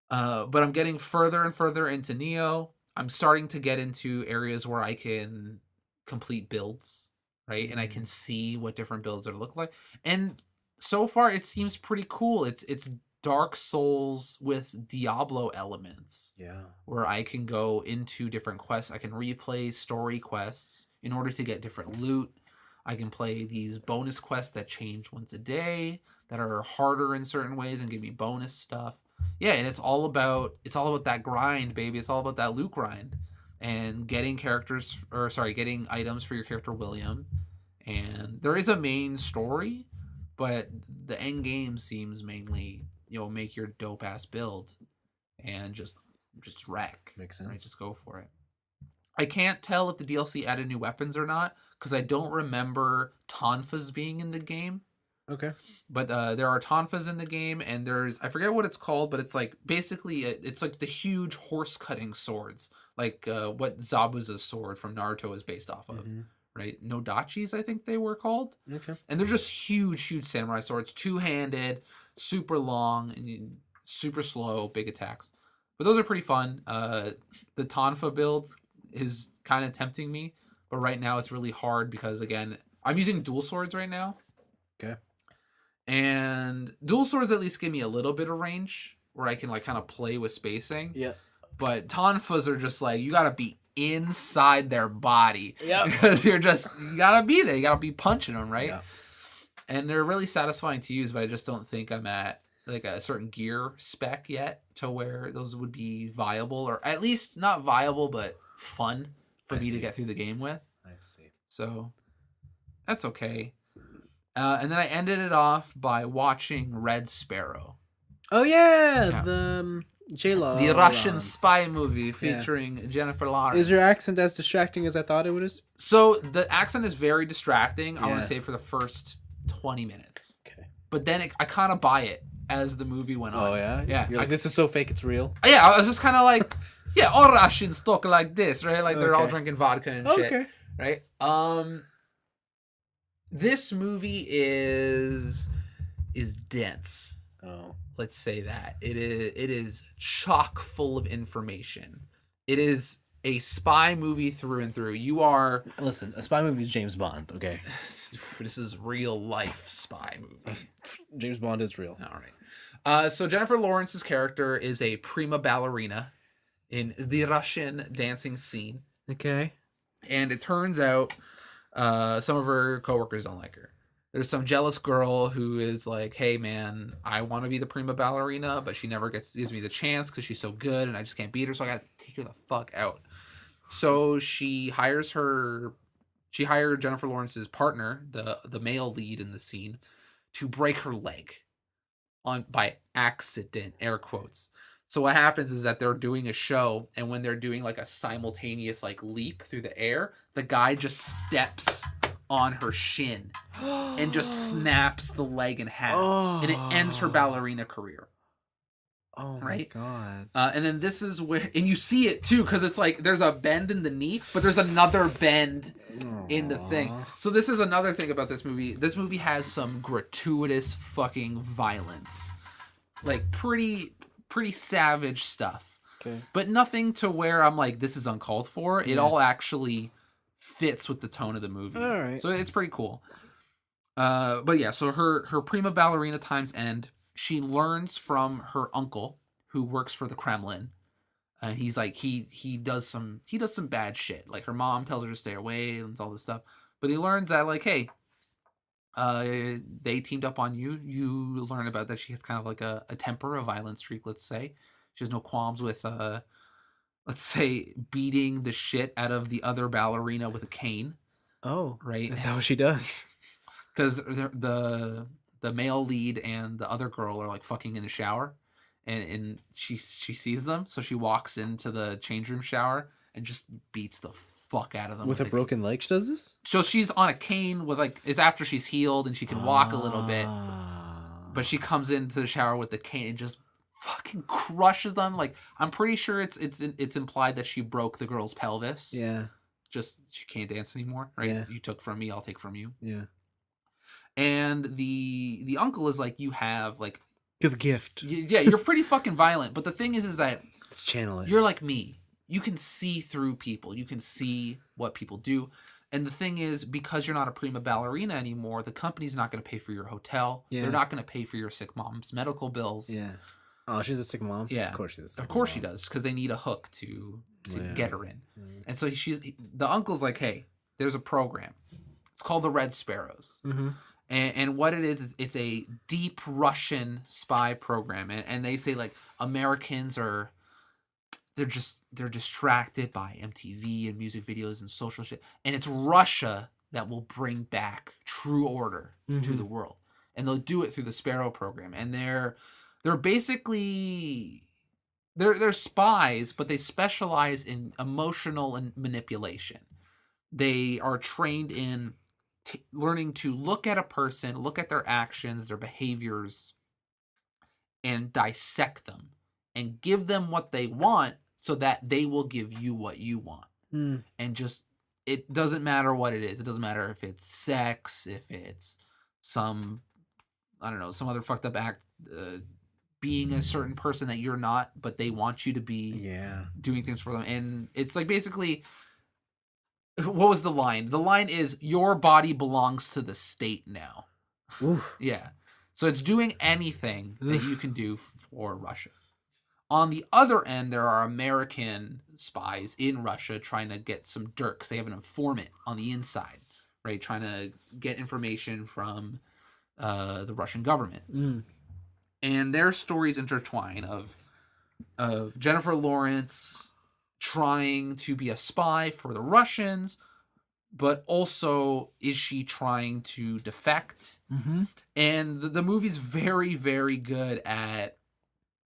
But I'm getting further and further into Neo. I'm starting to get into areas where I can complete builds, right? And I can see what different builds are look like. And so far, it seems pretty cool. It's Dark Souls with Diablo elements.
Yeah.
Where I can go into different quests. I can replay story quests in order to get different loot. I can play these bonus quests that change once a day that are harder in certain ways and give me bonus stuff. Yeah, and it's all about that grind, baby. It's all about that loot grind and getting getting items for your character William. And there is a main story, but the end game seems mainly, make your dope ass build and just wreck.
Makes sense.
Right? Just go for it. I can't tell if the DLC added new weapons or not because I don't remember tonfas being in the game.
Okay.
But there are tonfas in the game, and I forget what it's called, but it's like basically it's like the huge horse cutting swords, like what Zabuza's sword from Naruto is based off of, right? Nodachis, I think they were called.
Okay. And
they're just huge samurai swords, 2-handed, super long, and super slow, big attacks. But those are pretty fun. The tonfa build is kind of tempting me, but right now it's really hard because, again, I'm using dual swords right now.
Okay.
And dual swords at least give me a little bit of range where I can like kind of play with spacing.
Yeah.
But tonfas are just like, you gotta be inside their body.
Yeah.
Because you gotta be there. You gotta be punching them, right?
Yeah.
And they're really satisfying to use, but I just don't think I'm at like a certain gear spec yet to where those would be viable, or at least not viable, but fun for me to get through the game with.
I see.
So that's okay. And then I ended it off by watching Red Sparrow.
Oh yeah. The J-Lo.
The Russian spy movie featuring Jennifer Lawrence.
Is your accent as distracting as I thought it was?
So the accent is very distracting. I want to say for the first 20 minutes.
Okay.
But then I kind of buy it as the movie went on.
Oh yeah.
Yeah.
You're like, this is so fake, it's real.
Yeah, I was just kind of like, yeah, all Russians talk like this, right? Like they're all drinking vodka and shit, right? This movie is dense.
Oh.
Let's say that. It is chock full of information. It is a spy movie through and through.
Listen, a spy movie is James Bond, okay?
This is real life spy movie.
James Bond is real.
All right. So Jennifer Lawrence's character is a prima ballerina in the Russian dancing scene.
Okay.
And it turns out some of her coworkers don't like her. There's some jealous girl who is like, hey man, I want to be the prima ballerina, but she never gives me the chance because she's so good and I just can't beat her, so I gotta take her the fuck out. So she hired Jennifer Lawrence's partner, the male lead in the scene, to break her leg by accident, air quotes. So what happens is that they're doing a show, and when they're doing like a simultaneous like leap through the air, the guy just steps on her shin and just snaps the leg in half, and it ends her ballerina career.
Oh my
right?
god.
And then this is where, and you see it too, because it's like there's a bend in the knee, but there's another bend in the thing. So this is another thing about this movie. This movie has some gratuitous fucking violence, like pretty savage stuff.
Okay.
But nothing to where I'm like, this is uncalled for. It all actually fits with the tone of the movie.
All right.
So it's pretty cool. But yeah, so her prima ballerina times end. She learns from her uncle who works for the Kremlin. And he's like, he does some bad shit. Like her mom tells her to stay away and all this stuff. But he learns that like, hey, they teamed up on you. You learn about that she has kind of like a temper, a violent streak, let's say. She has no qualms with let's say beating the shit out of the other ballerina with a cane. Oh, right.
That's how she does.
Because the male lead and the other girl are like fucking in the shower, and she sees them, so she walks into the change room shower and just beats the fuck out of them
with a broken leg. She does this.
So she's on a cane with like, it's after she's healed and she can walk a little bit, but she comes into the shower with the cane and just fucking crushes them. Like, I'm pretty sure it's implied that she broke the girl's pelvis.
Yeah.
Just she can't dance anymore, right?
Yeah.
You took from me, I'll take from you.
Yeah.
And the uncle is like, you have like,
Give a gift.
yeah, you're pretty fucking violent. But the thing is that
Let's channel it.
you're like me. You can see through people. You can see what people do. And the thing is, because you're not a prima ballerina anymore, the company's not going to pay for your hotel.
Yeah.
They're not going to pay for your sick mom's medical bills.
Yeah. Oh, she's a sick mom?
Yeah.
Of course she's a sick
Of course
mom.
she does, because they need a hook to
Yeah.
get her in.
Mm.
And so the uncle's like, hey, there's a program. It's called the Red Sparrows.
Mm-hmm.
And what it is it's a deep Russian spy program. And they say, like, Americans are... They're distracted by MTV and music videos and social shit. And it's Russia that will bring back true order to the world. And they'll do it through the Sparrow program. And they're basically... They're spies, but they specialize in emotional and manipulation. They are trained in learning to look at a person, look at their actions, their behaviors, and dissect them. And give them what they want so that they will give you what you want.
Mm.
And just, it doesn't matter what it is. It doesn't matter if it's sex, if it's some, I don't know, some other fucked up act, being a certain person that you're not, but they want you to be doing things for them. And it's like, basically, what was the line? The line is, your body belongs to the state now.
Oof.
Yeah. So it's doing anything that you can do for Russia. On the other end, there are American spies in Russia trying to get some dirt because they have an informant on the inside, right? Trying to get information from the Russian government.
Mm.
And their stories intertwine of Jennifer Lawrence trying to be a spy for the Russians, but also is she trying to defect?
Mm-hmm.
And the movie's very, very good at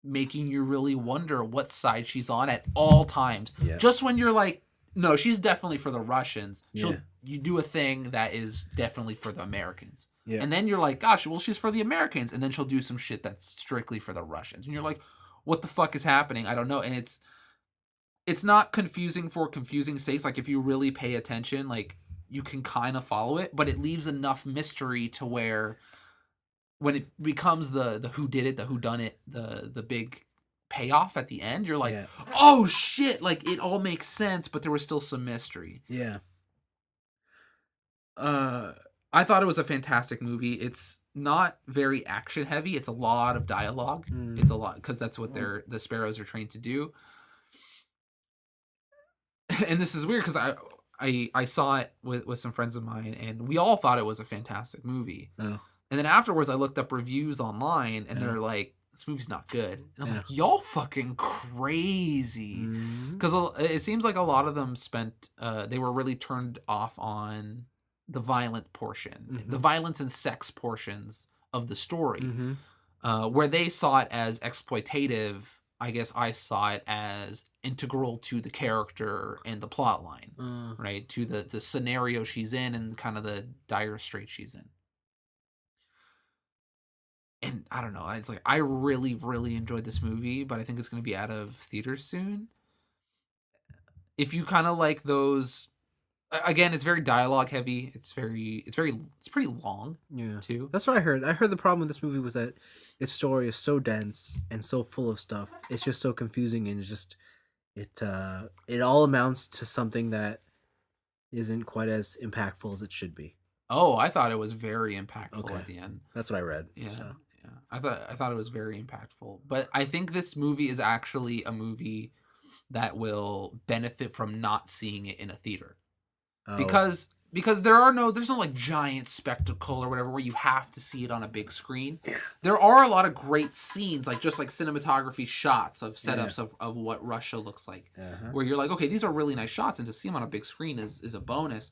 making you really wonder what side she's on at all times.
Yeah.
Just when you're like, no, she's definitely for the Russians.
Yeah.
You do a thing that is definitely for the Americans.
Yeah.
And then you're like, gosh, well, she's for the Americans. And then she'll do some shit that's strictly for the Russians. And you're like, what the fuck is happening? I don't know. And it's not confusing for confusing sakes. Like, if you really pay attention, like, you can kind of follow it, but it leaves enough mystery to where when it becomes the who did it, the who done it, the big payoff at the end, you're like, oh shit, like, it all makes sense, but there was still some mystery.
Yeah.
I thought it was a fantastic movie. It's not very action heavy. It's a lot of dialogue. It's a lot, because that's what the Sparrows are trained to do. And this is weird because I saw it with some friends of mine, and we all thought it was a fantastic movie.
Oh.
And then afterwards, I looked up reviews online, and they're like, this movie's not good. And I'm like, y'all fucking crazy. Because it seems like a lot of them they were really turned off on the violent portion, the violence and sex portions of the story. Where they saw it as exploitative, I guess I saw it as integral to the character and the plot line, right? To the scenario she's in and kind of the dire straits she's in. And I don't know, it's like, I really, really enjoyed this movie, but I think it's going to be out of theaters soon. If you kind of like those, again, it's very dialogue heavy. It's pretty long.
Yeah.
Too.
That's what I heard. I heard the problem with this movie was that its story is so dense and so full of stuff. It's just so confusing, and it's just it all amounts to something that isn't quite as impactful as it should be.
Oh, I thought it was very impactful at the end.
That's what I read.
Yeah.
So.
Yeah. I thought it was very impactful. But I think this movie is actually a movie that will benefit from not seeing it in a theater.
Oh.
Because there's no like giant spectacle or whatever where you have to see it on a big screen. Yeah. There are a lot of great scenes, like just like cinematography shots of setups of what Russia looks like, where you're like, okay, these are really nice shots, and to see them on a big screen is a bonus.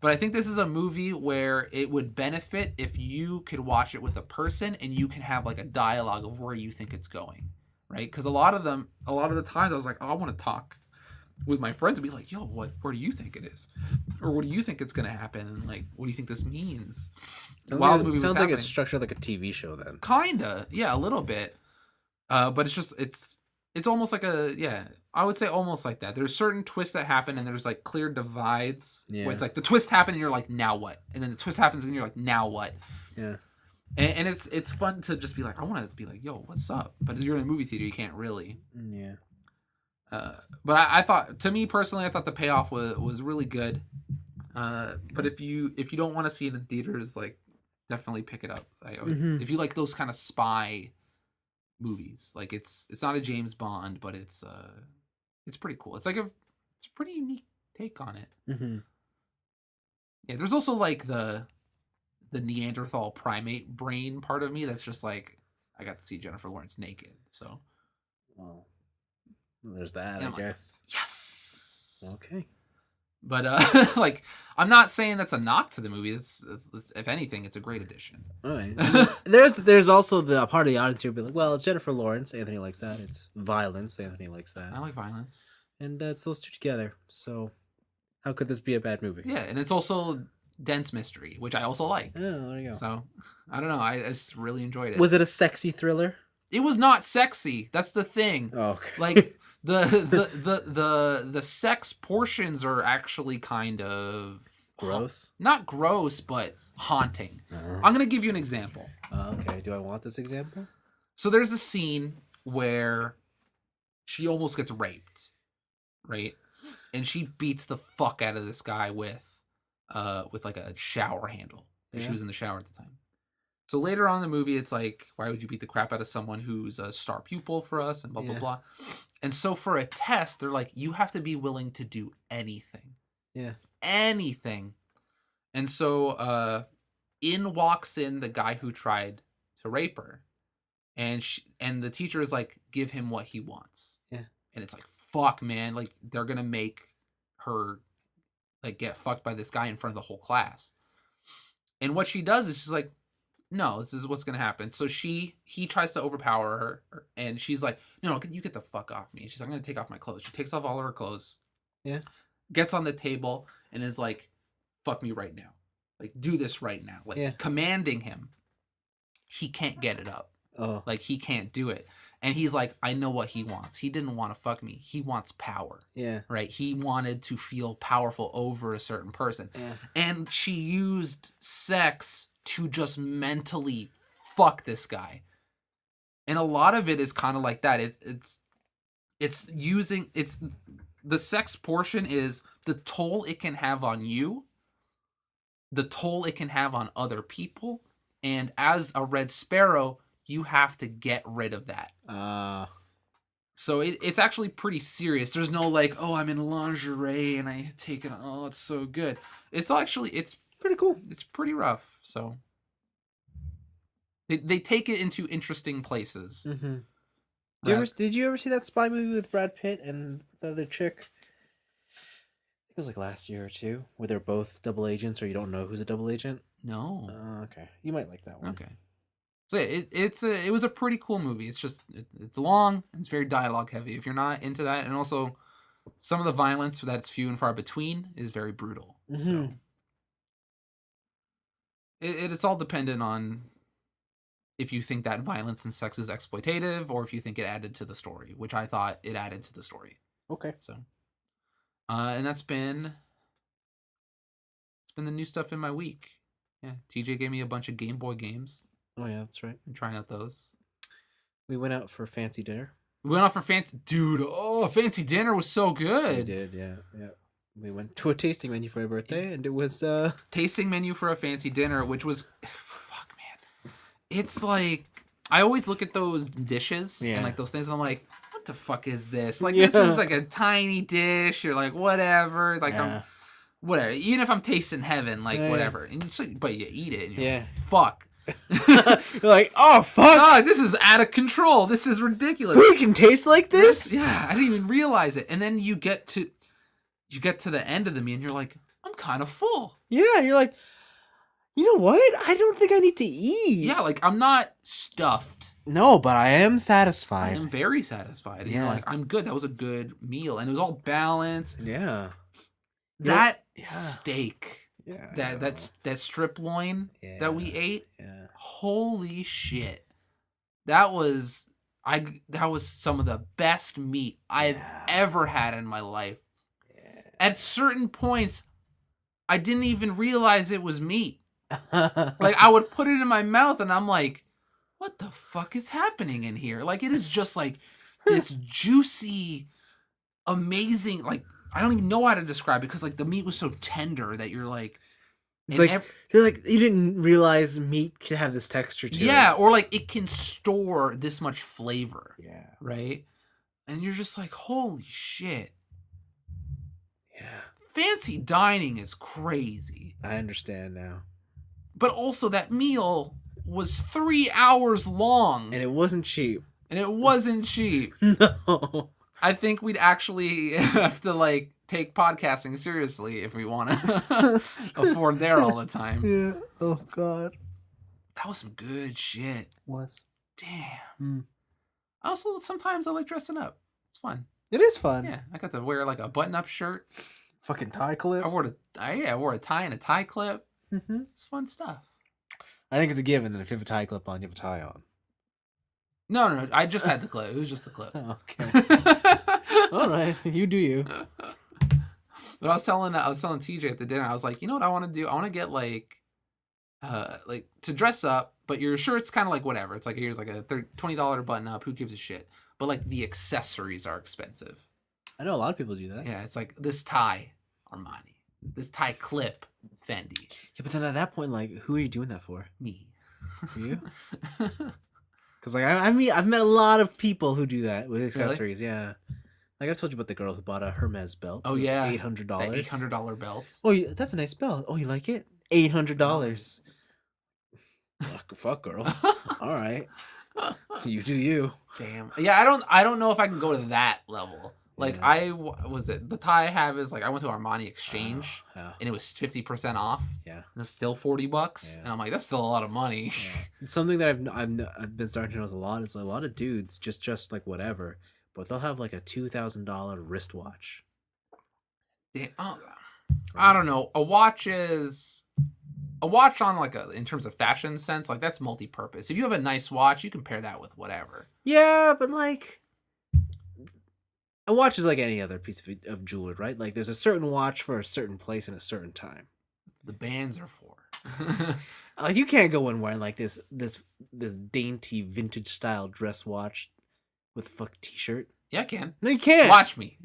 But I think this is a movie where it would benefit if you could watch it with a person and you can have like a dialogue of where you think it's going, right? Because a lot of the times I was like, oh, I want to talk with my friends and be like, yo, where do you think it is? Or what do you think it's going to happen? And like, what do you think this means?
Sounds like it's structured like a TV show then.
Kinda, yeah, a little bit. But it's almost like I would say almost like that. There's certain twists that happen, and there's like clear divides where it's like the twist happened, and you're like, now what? And then the twist happens, and you're like, now what?
Yeah.
And it's fun to just be like, I want to be like, yo, what's up? But if you're in a movie theater, you can't really.
Yeah.
But I thought, to me personally, I thought the payoff was really good. But if you don't want to see it in theaters, like, definitely pick it up. Like, if you like those kind of spy movies, like it's not a James Bond, but it's pretty cool. It's a pretty unique take on it.
Mm-hmm.
Yeah, there's also like the Neanderthal primate brain part of me that's just like, I got to see Jennifer Lawrence naked, so.
Well, there's that, I guess.
Like, yes.
Okay.
But like, I'm not saying that's a knock to the movie. It's if anything, it's a great addition.
All right. There's also the part of the audience who will be like, well, it's Jennifer Lawrence. Anthony likes that. It's violence. Anthony likes that.
I like violence.
And it's those two together. So how could this be a bad movie?
Yeah, and it's also dense mystery, which I also like.
Oh, there you go.
So I don't know. I just really enjoyed it.
Was it a sexy thriller?
It was not sexy. That's the thing.
Oh, okay.
Like the sex portions are actually kind of
gross.
Not gross, but haunting. I'm gonna give you an example.
Okay. Do I want this example?
So there's a scene where she almost gets raped, right? And she beats the fuck out of this guy with like a shower handle. Yeah. She was in the shower at the time. So later on in the movie, it's like, why would you beat the crap out of someone who's a star pupil for us and blah, blah, blah. And so for a test, they're like, you have to be willing to do anything.
Yeah.
Anything. And so in walks in the guy who tried to rape her. And the teacher is like, give him what he wants.
Yeah.
And it's like, fuck, man. Like, they're going to make her like get fucked by this guy in front of the whole class. And what she does is she's like, no, this is what's gonna happen. So he tries to overpower her, and she's like, no, you get the fuck off me. She's like, I'm gonna take off my clothes. She takes off all of her clothes.
Yeah.
Gets on the table and is like, fuck me right now. Like, do this right now. Like, commanding him. He can't get it up.
Oh.
Like, he can't do it. And he's like, I know what he wants. He didn't want to fuck me. He wants power.
Yeah.
Right? He wanted to feel powerful over a certain person.
Yeah. And
she used sex to just mentally fuck this guy. And a lot of it is kind of like that. It's the sex portion is the toll it can have on you, the toll it can have on other people, and as a Red Sparrow, you have to get rid of that. So it's actually pretty serious. There's no like, oh, I'm in lingerie and I take it. Oh, it's so good. It's pretty cool. It's pretty rough. So they take it into interesting places.
Mm-hmm. Did you ever see that spy movie with Brad Pitt and the other chick? It was like last year or two, where they're both double agents, or you don't know who's a double agent.
No.
Okay, you might like that one.
Okay. So it was a pretty cool movie. It's just it's long and it's very dialogue heavy. If you're not into that, and also some of the violence that's few and far between is very brutal. Mm-hmm. So it's all dependent on if you think that violence and sex is exploitative or if you think it added to the story, which I thought it added to the story.
Okay.
So, and it's been the new stuff in my week. Yeah, TJ gave me a bunch of Game Boy games.
Oh yeah, that's right.
I'm trying out those.
We went out for fancy dinner.
Fancy dinner was so good.
We did, yeah. We went to a tasting menu for my birthday, and it was
tasting menu for a fancy dinner, which was fuck, man. It's like I always look at those dishes and like those things, and I'm like, what the fuck is this? Like this is like a tiny dish, or like whatever. Like I'm whatever. Even if I'm tasting heaven, like whatever. And but you eat it, and you're like, fuck.
You're like, oh fuck!
Oh, this is out of control. This is ridiculous.
Food can taste like this?
Yeah, I didn't even realize it. And then you get to the end of the meal and you're like, I'm kind of full.
Yeah, you're like, you know what? I don't think I need to eat.
Yeah, like I'm not stuffed.
No, but I am satisfied.
I am very satisfied. And you're like, I'm good. That was a good meal. And it was all balanced.
Yeah.
That steak. Yeah. That strip loin that we ate.
Yeah.
Holy shit. That was that was some of the best meat I've ever had in my life.
Yeah.
At certain points, I didn't even realize it was meat. Like, I would put it in my mouth and I'm like, what the fuck is happening in here? Like, it is just like this juicy, amazing, like, I don't even know how to describe it because, like, the meat was so tender that you're like...
It's like, you're like, you didn't realize meat could have this texture to it.
Yeah, or like, it can store this much flavor.
Yeah.
Right? And you're just like, holy shit.
Yeah.
Fancy dining is crazy.
I understand now.
But also, that meal was 3 hours long.
And it wasn't cheap. No.
I think we'd actually have to, like, take podcasting seriously if we want to afford there all the time.
Yeah. Oh, God.
That was some good shit.
Was.
Damn. Also, sometimes I like dressing up. It's fun.
It is fun.
Yeah, I got to wear, like, a button-up shirt.
Fucking tie clip.
I wore a tie and a tie clip.
Mm-hmm.
It's fun stuff.
I think it's a given that if you have a tie clip on, you have a tie on.
No. I just had the clip. It was just the clip.
Okay. All right. You do you.
But I was telling TJ at the dinner, I was like, you know what I want to do? I want to get like to dress up, but your shirt's kind of like whatever. It's like, here's like a $20 button up. Who gives a shit? But like the accessories are expensive.
I know a lot of people do that.
Yeah, it's like this tie, Armani. This tie clip, Fendi.
Yeah, but then at that point, like, who are you doing that for?
Me.
For you? Because like I've met a lot of people who do that with accessories. Really? Yeah. Like, I've told you about the girl who bought a Hermes belt.
Oh, yeah.
$800.
That $800 belt.
Oh, that's a nice belt. Oh, you like it? $800. Fuck, girl. All right. You do you.
Damn. Yeah, I don't know if I can go to that level. Like, yeah. The tie I have is, like, I went to Armani Exchange, and it was 50% off. Yeah. And it's still $40. Yeah. And I'm like, that's still a lot of money.
Yeah. Something that I've been starting to notice a lot is a lot of dudes just like whatever, but they'll have like a $2,000 wristwatch.
Yeah, I don't know. A watch on like in terms of fashion sense, like that's multi-purpose. If you have a nice watch, you can pair that with whatever.
Yeah, but like a watch is like any other piece of jewelry, right? Like there's a certain watch for a certain place and a certain time.
The bands are for.
Like you can't go in wearing like this dainty vintage style dress watch with a fuck t-shirt.
Yeah, I can.
No, you can't.
Watch me.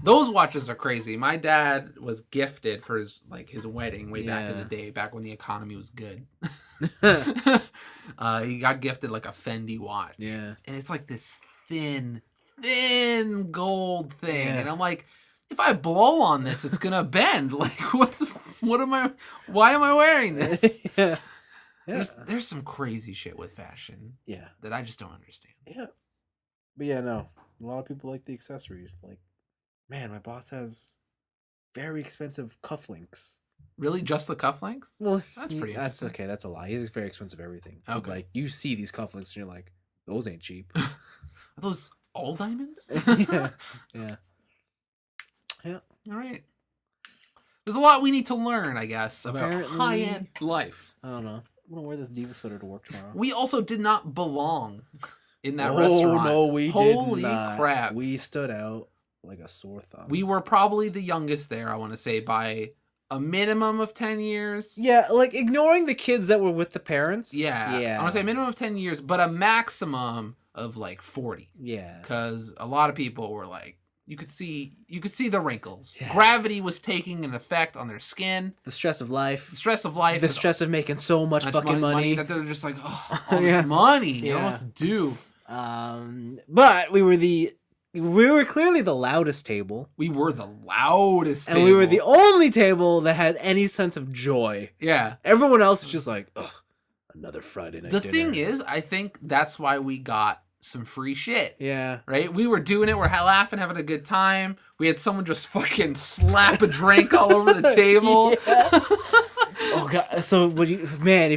Those watches are crazy. My dad was gifted for his wedding way back in the day, back when the economy was good. He got gifted like a Fendi watch. Yeah. And it's like this thin gold thing. Yeah. And I'm like, if I blow on this, it's gonna bend. Like, why am I wearing this? Yeah. Yeah. There's some crazy shit with fashion. Yeah. That I just don't understand.
Yeah. But yeah, no. A lot of people like the accessories. Like, man, my boss has very expensive cufflinks.
Really? Just the cufflinks?
Well, that's pretty That's okay. That's a lie. He's very expensive everything. Okay. But, like, you see these cufflinks and you're like, those ain't cheap.
Are those all diamonds?
Yeah. Yeah. Yeah.
All right. There's a lot we need to learn, I guess, about high-end life.
I don't know. I'm going to wear this Diva sweater to work tomorrow.
We also did not belong in that restaurant.
Oh, no, we did not.
Holy crap.
We stood out like a sore thumb.
We were probably the youngest there, I want to say, by a minimum of 10 years.
Yeah, like ignoring the kids that were with the parents.
Yeah. I want to say a minimum of 10 years, but a maximum of like 40. Yeah. Because a lot of people were like, you could see the wrinkles. Yeah. Gravity was taking an effect on their skin.
The stress of life.
The stress of life.
The stress of making so much fucking money.
That they're just like, oh, all this money. You don't know what to do.
But we were clearly the loudest table.
We were the loudest table.
And we were the only table that had any sense of joy. Yeah. Everyone else was just like, ugh, another Friday night dinner.
The thing is, I think that's why we got some free shit. Yeah. Right? We were doing it. We're laughing, having a good time. We had someone just fucking slap a drink all over the table.
Oh, God. So, if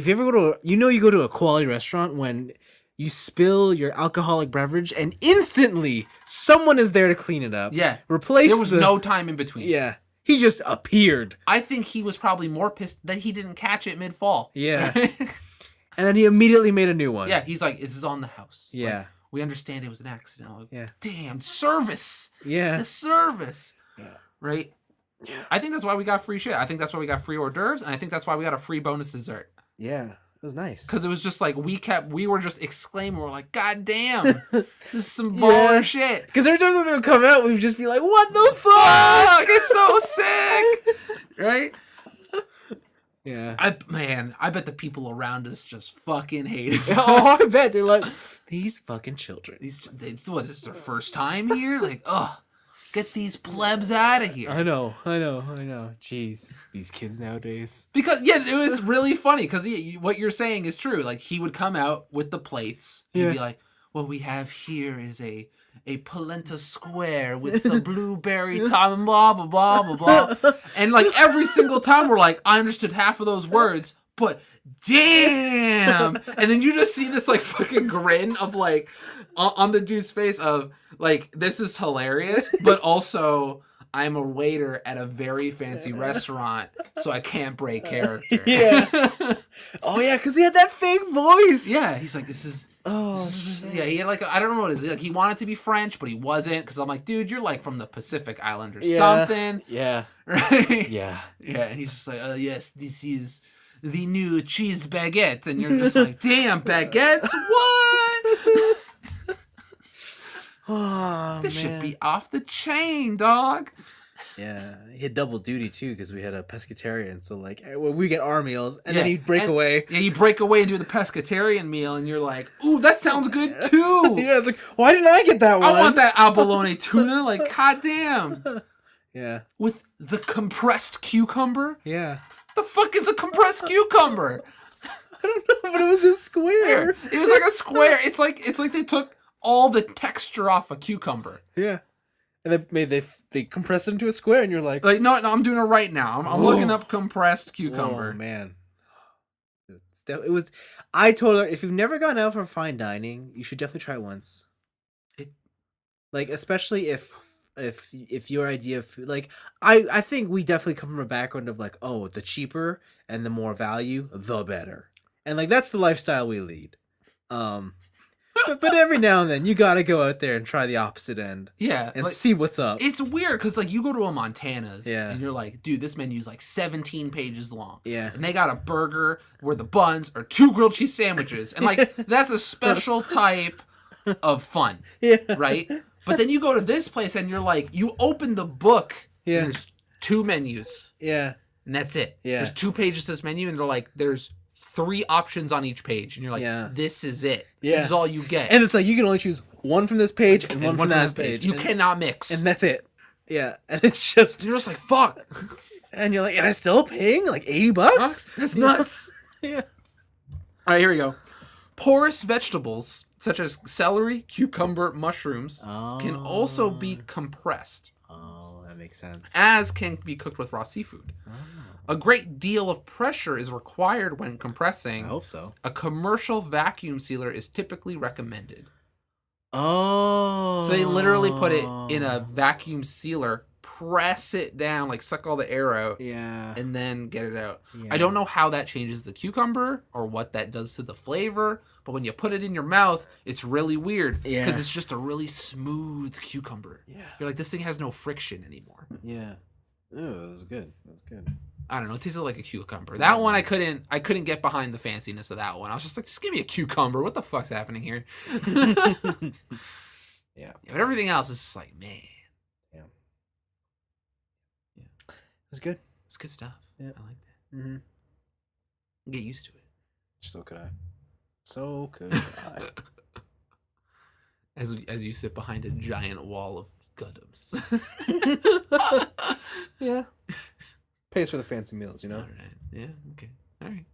you ever go to a quality restaurant when you spill your alcoholic beverage and instantly someone is there to clean it up. Yeah.
There was no time in between.
Yeah. He just appeared.
I think he was probably more pissed that he didn't catch it mid-fall.
Yeah. And then he immediately made a new one.
Yeah, he's like, this is on the house.
Yeah.
Like, we understand it was an accident. Like,
Yeah.
Damn, service.
Yeah.
The service.
Yeah.
Right?
Yeah.
I think that's why we got free shit. I think that's why we got free hors d'oeuvres, and I think that's why we got a free bonus dessert.
Yeah. It was nice.
Because it was just like, we were just exclaiming. We're like, God damn. This is some baller shit.
Because every time something would come out, we'd just be like, what the fuck?
It's so sick. Right?
Yeah.
I bet the people around us just fucking hate it.
Oh, I bet. They're like, these fucking children.
What, is their first time here? Like, get these plebs out of here.
I know. Jeez. These kids nowadays.
Because, yeah, it was really funny. Because what you're saying is true. Like, he would come out with the plates. He'd be like, what we have here is a polenta square with some blueberry top and blah, blah, blah, blah, blah. And, like, every single time we're like, I understood half of those words, but damn. And then you just see this, like, fucking grin of, like, on the dude's face of, like, this is hilarious, but also I'm a waiter at a very fancy restaurant, so I can't break character.
Yeah. Oh, yeah, because he had that fake voice.
Yeah, he's like, this is...
Oh, shit.
Yeah, he had like, I don't know what it is. Like, he wanted to be French, but he wasn't. Because I'm like, dude, you're like from the Pacific Island or something.
Yeah.
Right?
Yeah.
Yeah, and he's just like, yes, this is the new cheese baguette. And you're just like, damn, baguettes? What?
Oh,
This
man.
should be off the chain, dog.
Yeah, he had double duty too because we had a pescatarian. So like, we get our meals, and
Yeah,
then he'd break away.
Yeah, you break away and do the pescatarian meal, and you're like, ooh, that sounds good too.
Yeah, it's like, why didn't I get that one?
I want that abalone tuna. Like, goddamn.
Yeah,
With the compressed cucumber.
yeah.
The fuck is a compressed cucumber?
I don't know, but it was a square.
It was like a square. It's like they took all the texture off a cucumber.
Yeah, and they compressed it into a square, and you're like,
Like, no, I'm doing it right now. I'm looking up compressed cucumber.
oh man. It was. I told her, if you've never gone out for fine dining, you should definitely try it once. Like, especially if your idea of food, like, I think we definitely come from a background of like, oh, the cheaper and the more value, the better, and like that's the lifestyle we lead. But every now and then you gotta go out there and try the opposite end.
Yeah,
and
like,
see what's up.
It's weird because like you go to a Montana's,
Yeah.
and you're like, dude, this menu's like 17 pages long.
Yeah.
And they got a burger where the buns are 2 grilled cheese sandwiches, and like that's a special type of fun.
Yeah.
Right? But then you go to this place and you're like, you open the book,
Yeah.
and there's 2 menus,
Yeah.
and that's it.
Yeah.
There's 2 pages to this menu, and they're like, there's 3 options on each page, and you're like,
Yeah.
this is it.
Yeah.
This is all you get.
And it's like you can only choose one from this page and one from that page.
You
and,
cannot mix.
and that's it. Yeah. And it's just,
you're just like, fuck.
and you're like, and I'm still paying like $80?
Huh? That's nuts.
Yeah.
All right, here we go. Porous vegetables such as celery, cucumber, mushrooms can also be compressed,
Oh, that makes sense.
as can be cooked with raw seafood. A great deal of pressure is required when compressing.
I hope so.
A commercial vacuum sealer is typically recommended.
Oh.
So they literally put it in a vacuum sealer, press it down, like suck all the air out,
Yeah.
and then get it out.
Yeah.
I don't know how that changes the cucumber or what that does to the flavor, but when you put it in your mouth, it's really weird because
Yeah.
it's just a really smooth cucumber.
Yeah.
You're like, this thing has no friction anymore.
Yeah. Oh, that was good. That was good.
I don't know. It tasted like a cucumber. That one I couldn't get behind the fanciness of that one. I was just like, just give me a cucumber. What the fuck's happening here?
Yeah.
But everything else is just like, man,
It was good.
it's good stuff.
Yeah.
I like that.
Mm-hmm.
Get used to it.
So could I. So could I.
As you sit behind a giant wall of Gundams.
Yeah. Pays for the fancy meals, you know?
All right. Yeah. Okay. All right.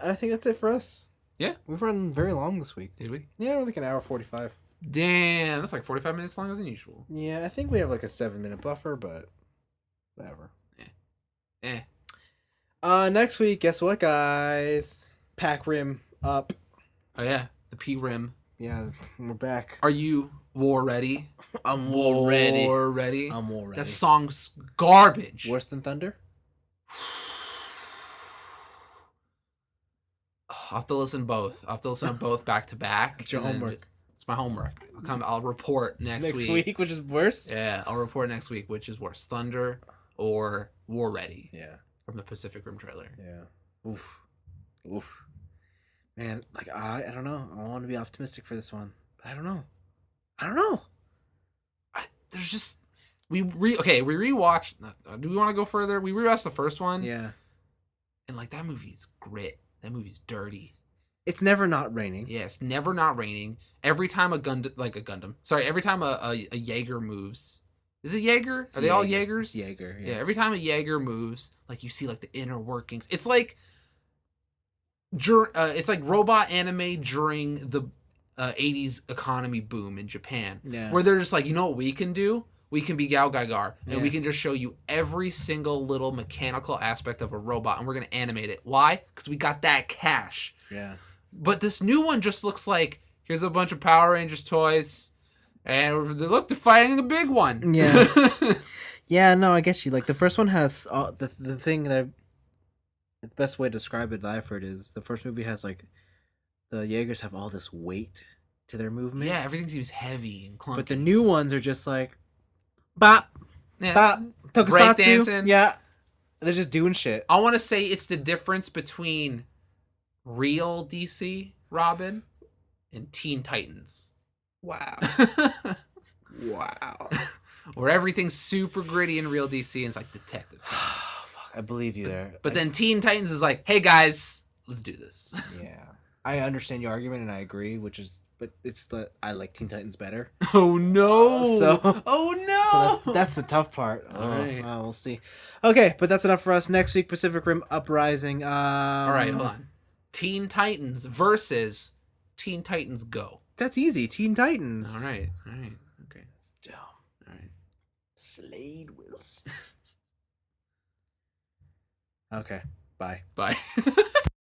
I think that's it for us.
Yeah.
We've run very long this week.
Did we?
Yeah, we're like an hour 45.
Damn, that's like 45 minutes longer than usual.
Yeah, I think we have like a 7-minute buffer, but whatever. Next week, guess what, guys? Pack rim up.
Oh yeah, the P rim.
Yeah, we're back.
Are you war ready?
I'm war ready.
War ready.
I'm war ready.
That song's garbage.
Worse than Thunder?
I'll have to listen both. I'll have to listen to both back to back.
It's your homework.
It's my homework. I'll report next
week, which is worse.
Yeah, I'll report next week, which is worse, Thunder or War Ready.
Yeah,
from the Pacific Rim trailer.
Yeah. Oof. Man, like I don't know. I want to be optimistic for this one, but I don't know.
There's just we rewatched. Do we want to go further? We rewatched the first one.
Yeah.
And like that movie's grit. That movie's dirty.
It's never not raining.
Yeah, it's never not raining. Every time every time a Jaeger moves. Is it Jaeger? Are they all Jaegers?
Jaeger.
Yeah. Every time a Jaeger moves, like you see like the inner workings. It's like robot anime during the 80s economy boom in Japan.
Yeah.
Where they're just like, you know what we can do? We can be Gao Gaigar, and we can just show you every single little mechanical aspect of a robot, and we're going to animate it. Why? Because we got that cash.
Yeah.
But this new one just looks like, here's a bunch of Power Rangers toys, and they're fighting the big one.
Yeah. Yeah, no, I guess you. Like, the first one has, the thing that the best way to describe it that I've heard is the first movie has, like, the Jaegers have all this weight to their movement.
Yeah, everything seems heavy and clunky.
But the new ones are just like, bop, bop, tokusatsu.
Breakdancing.
Yeah. They're just doing shit.
I want to say it's the difference between real DC Robin and Teen Titans.
Wow. Wow.
Where everything's super gritty in real DC and it's like Detective Comics.
Oh, fuck, I believe you there.
But then Teen Titans is like, hey guys, let's do this.
Yeah. I understand your argument and I agree, but it's I like Teen Titans better.
Oh no.
So that's the tough part.
All right.
We'll see. Okay, but that's enough for us. Next week, Pacific Rim Uprising.
All right, hold on. Teen Titans versus Teen Titans Go.
That's easy. Teen Titans.
All right. Okay.
Dumb.
All right.
Slade Wilson. Okay. Bye.
Bye.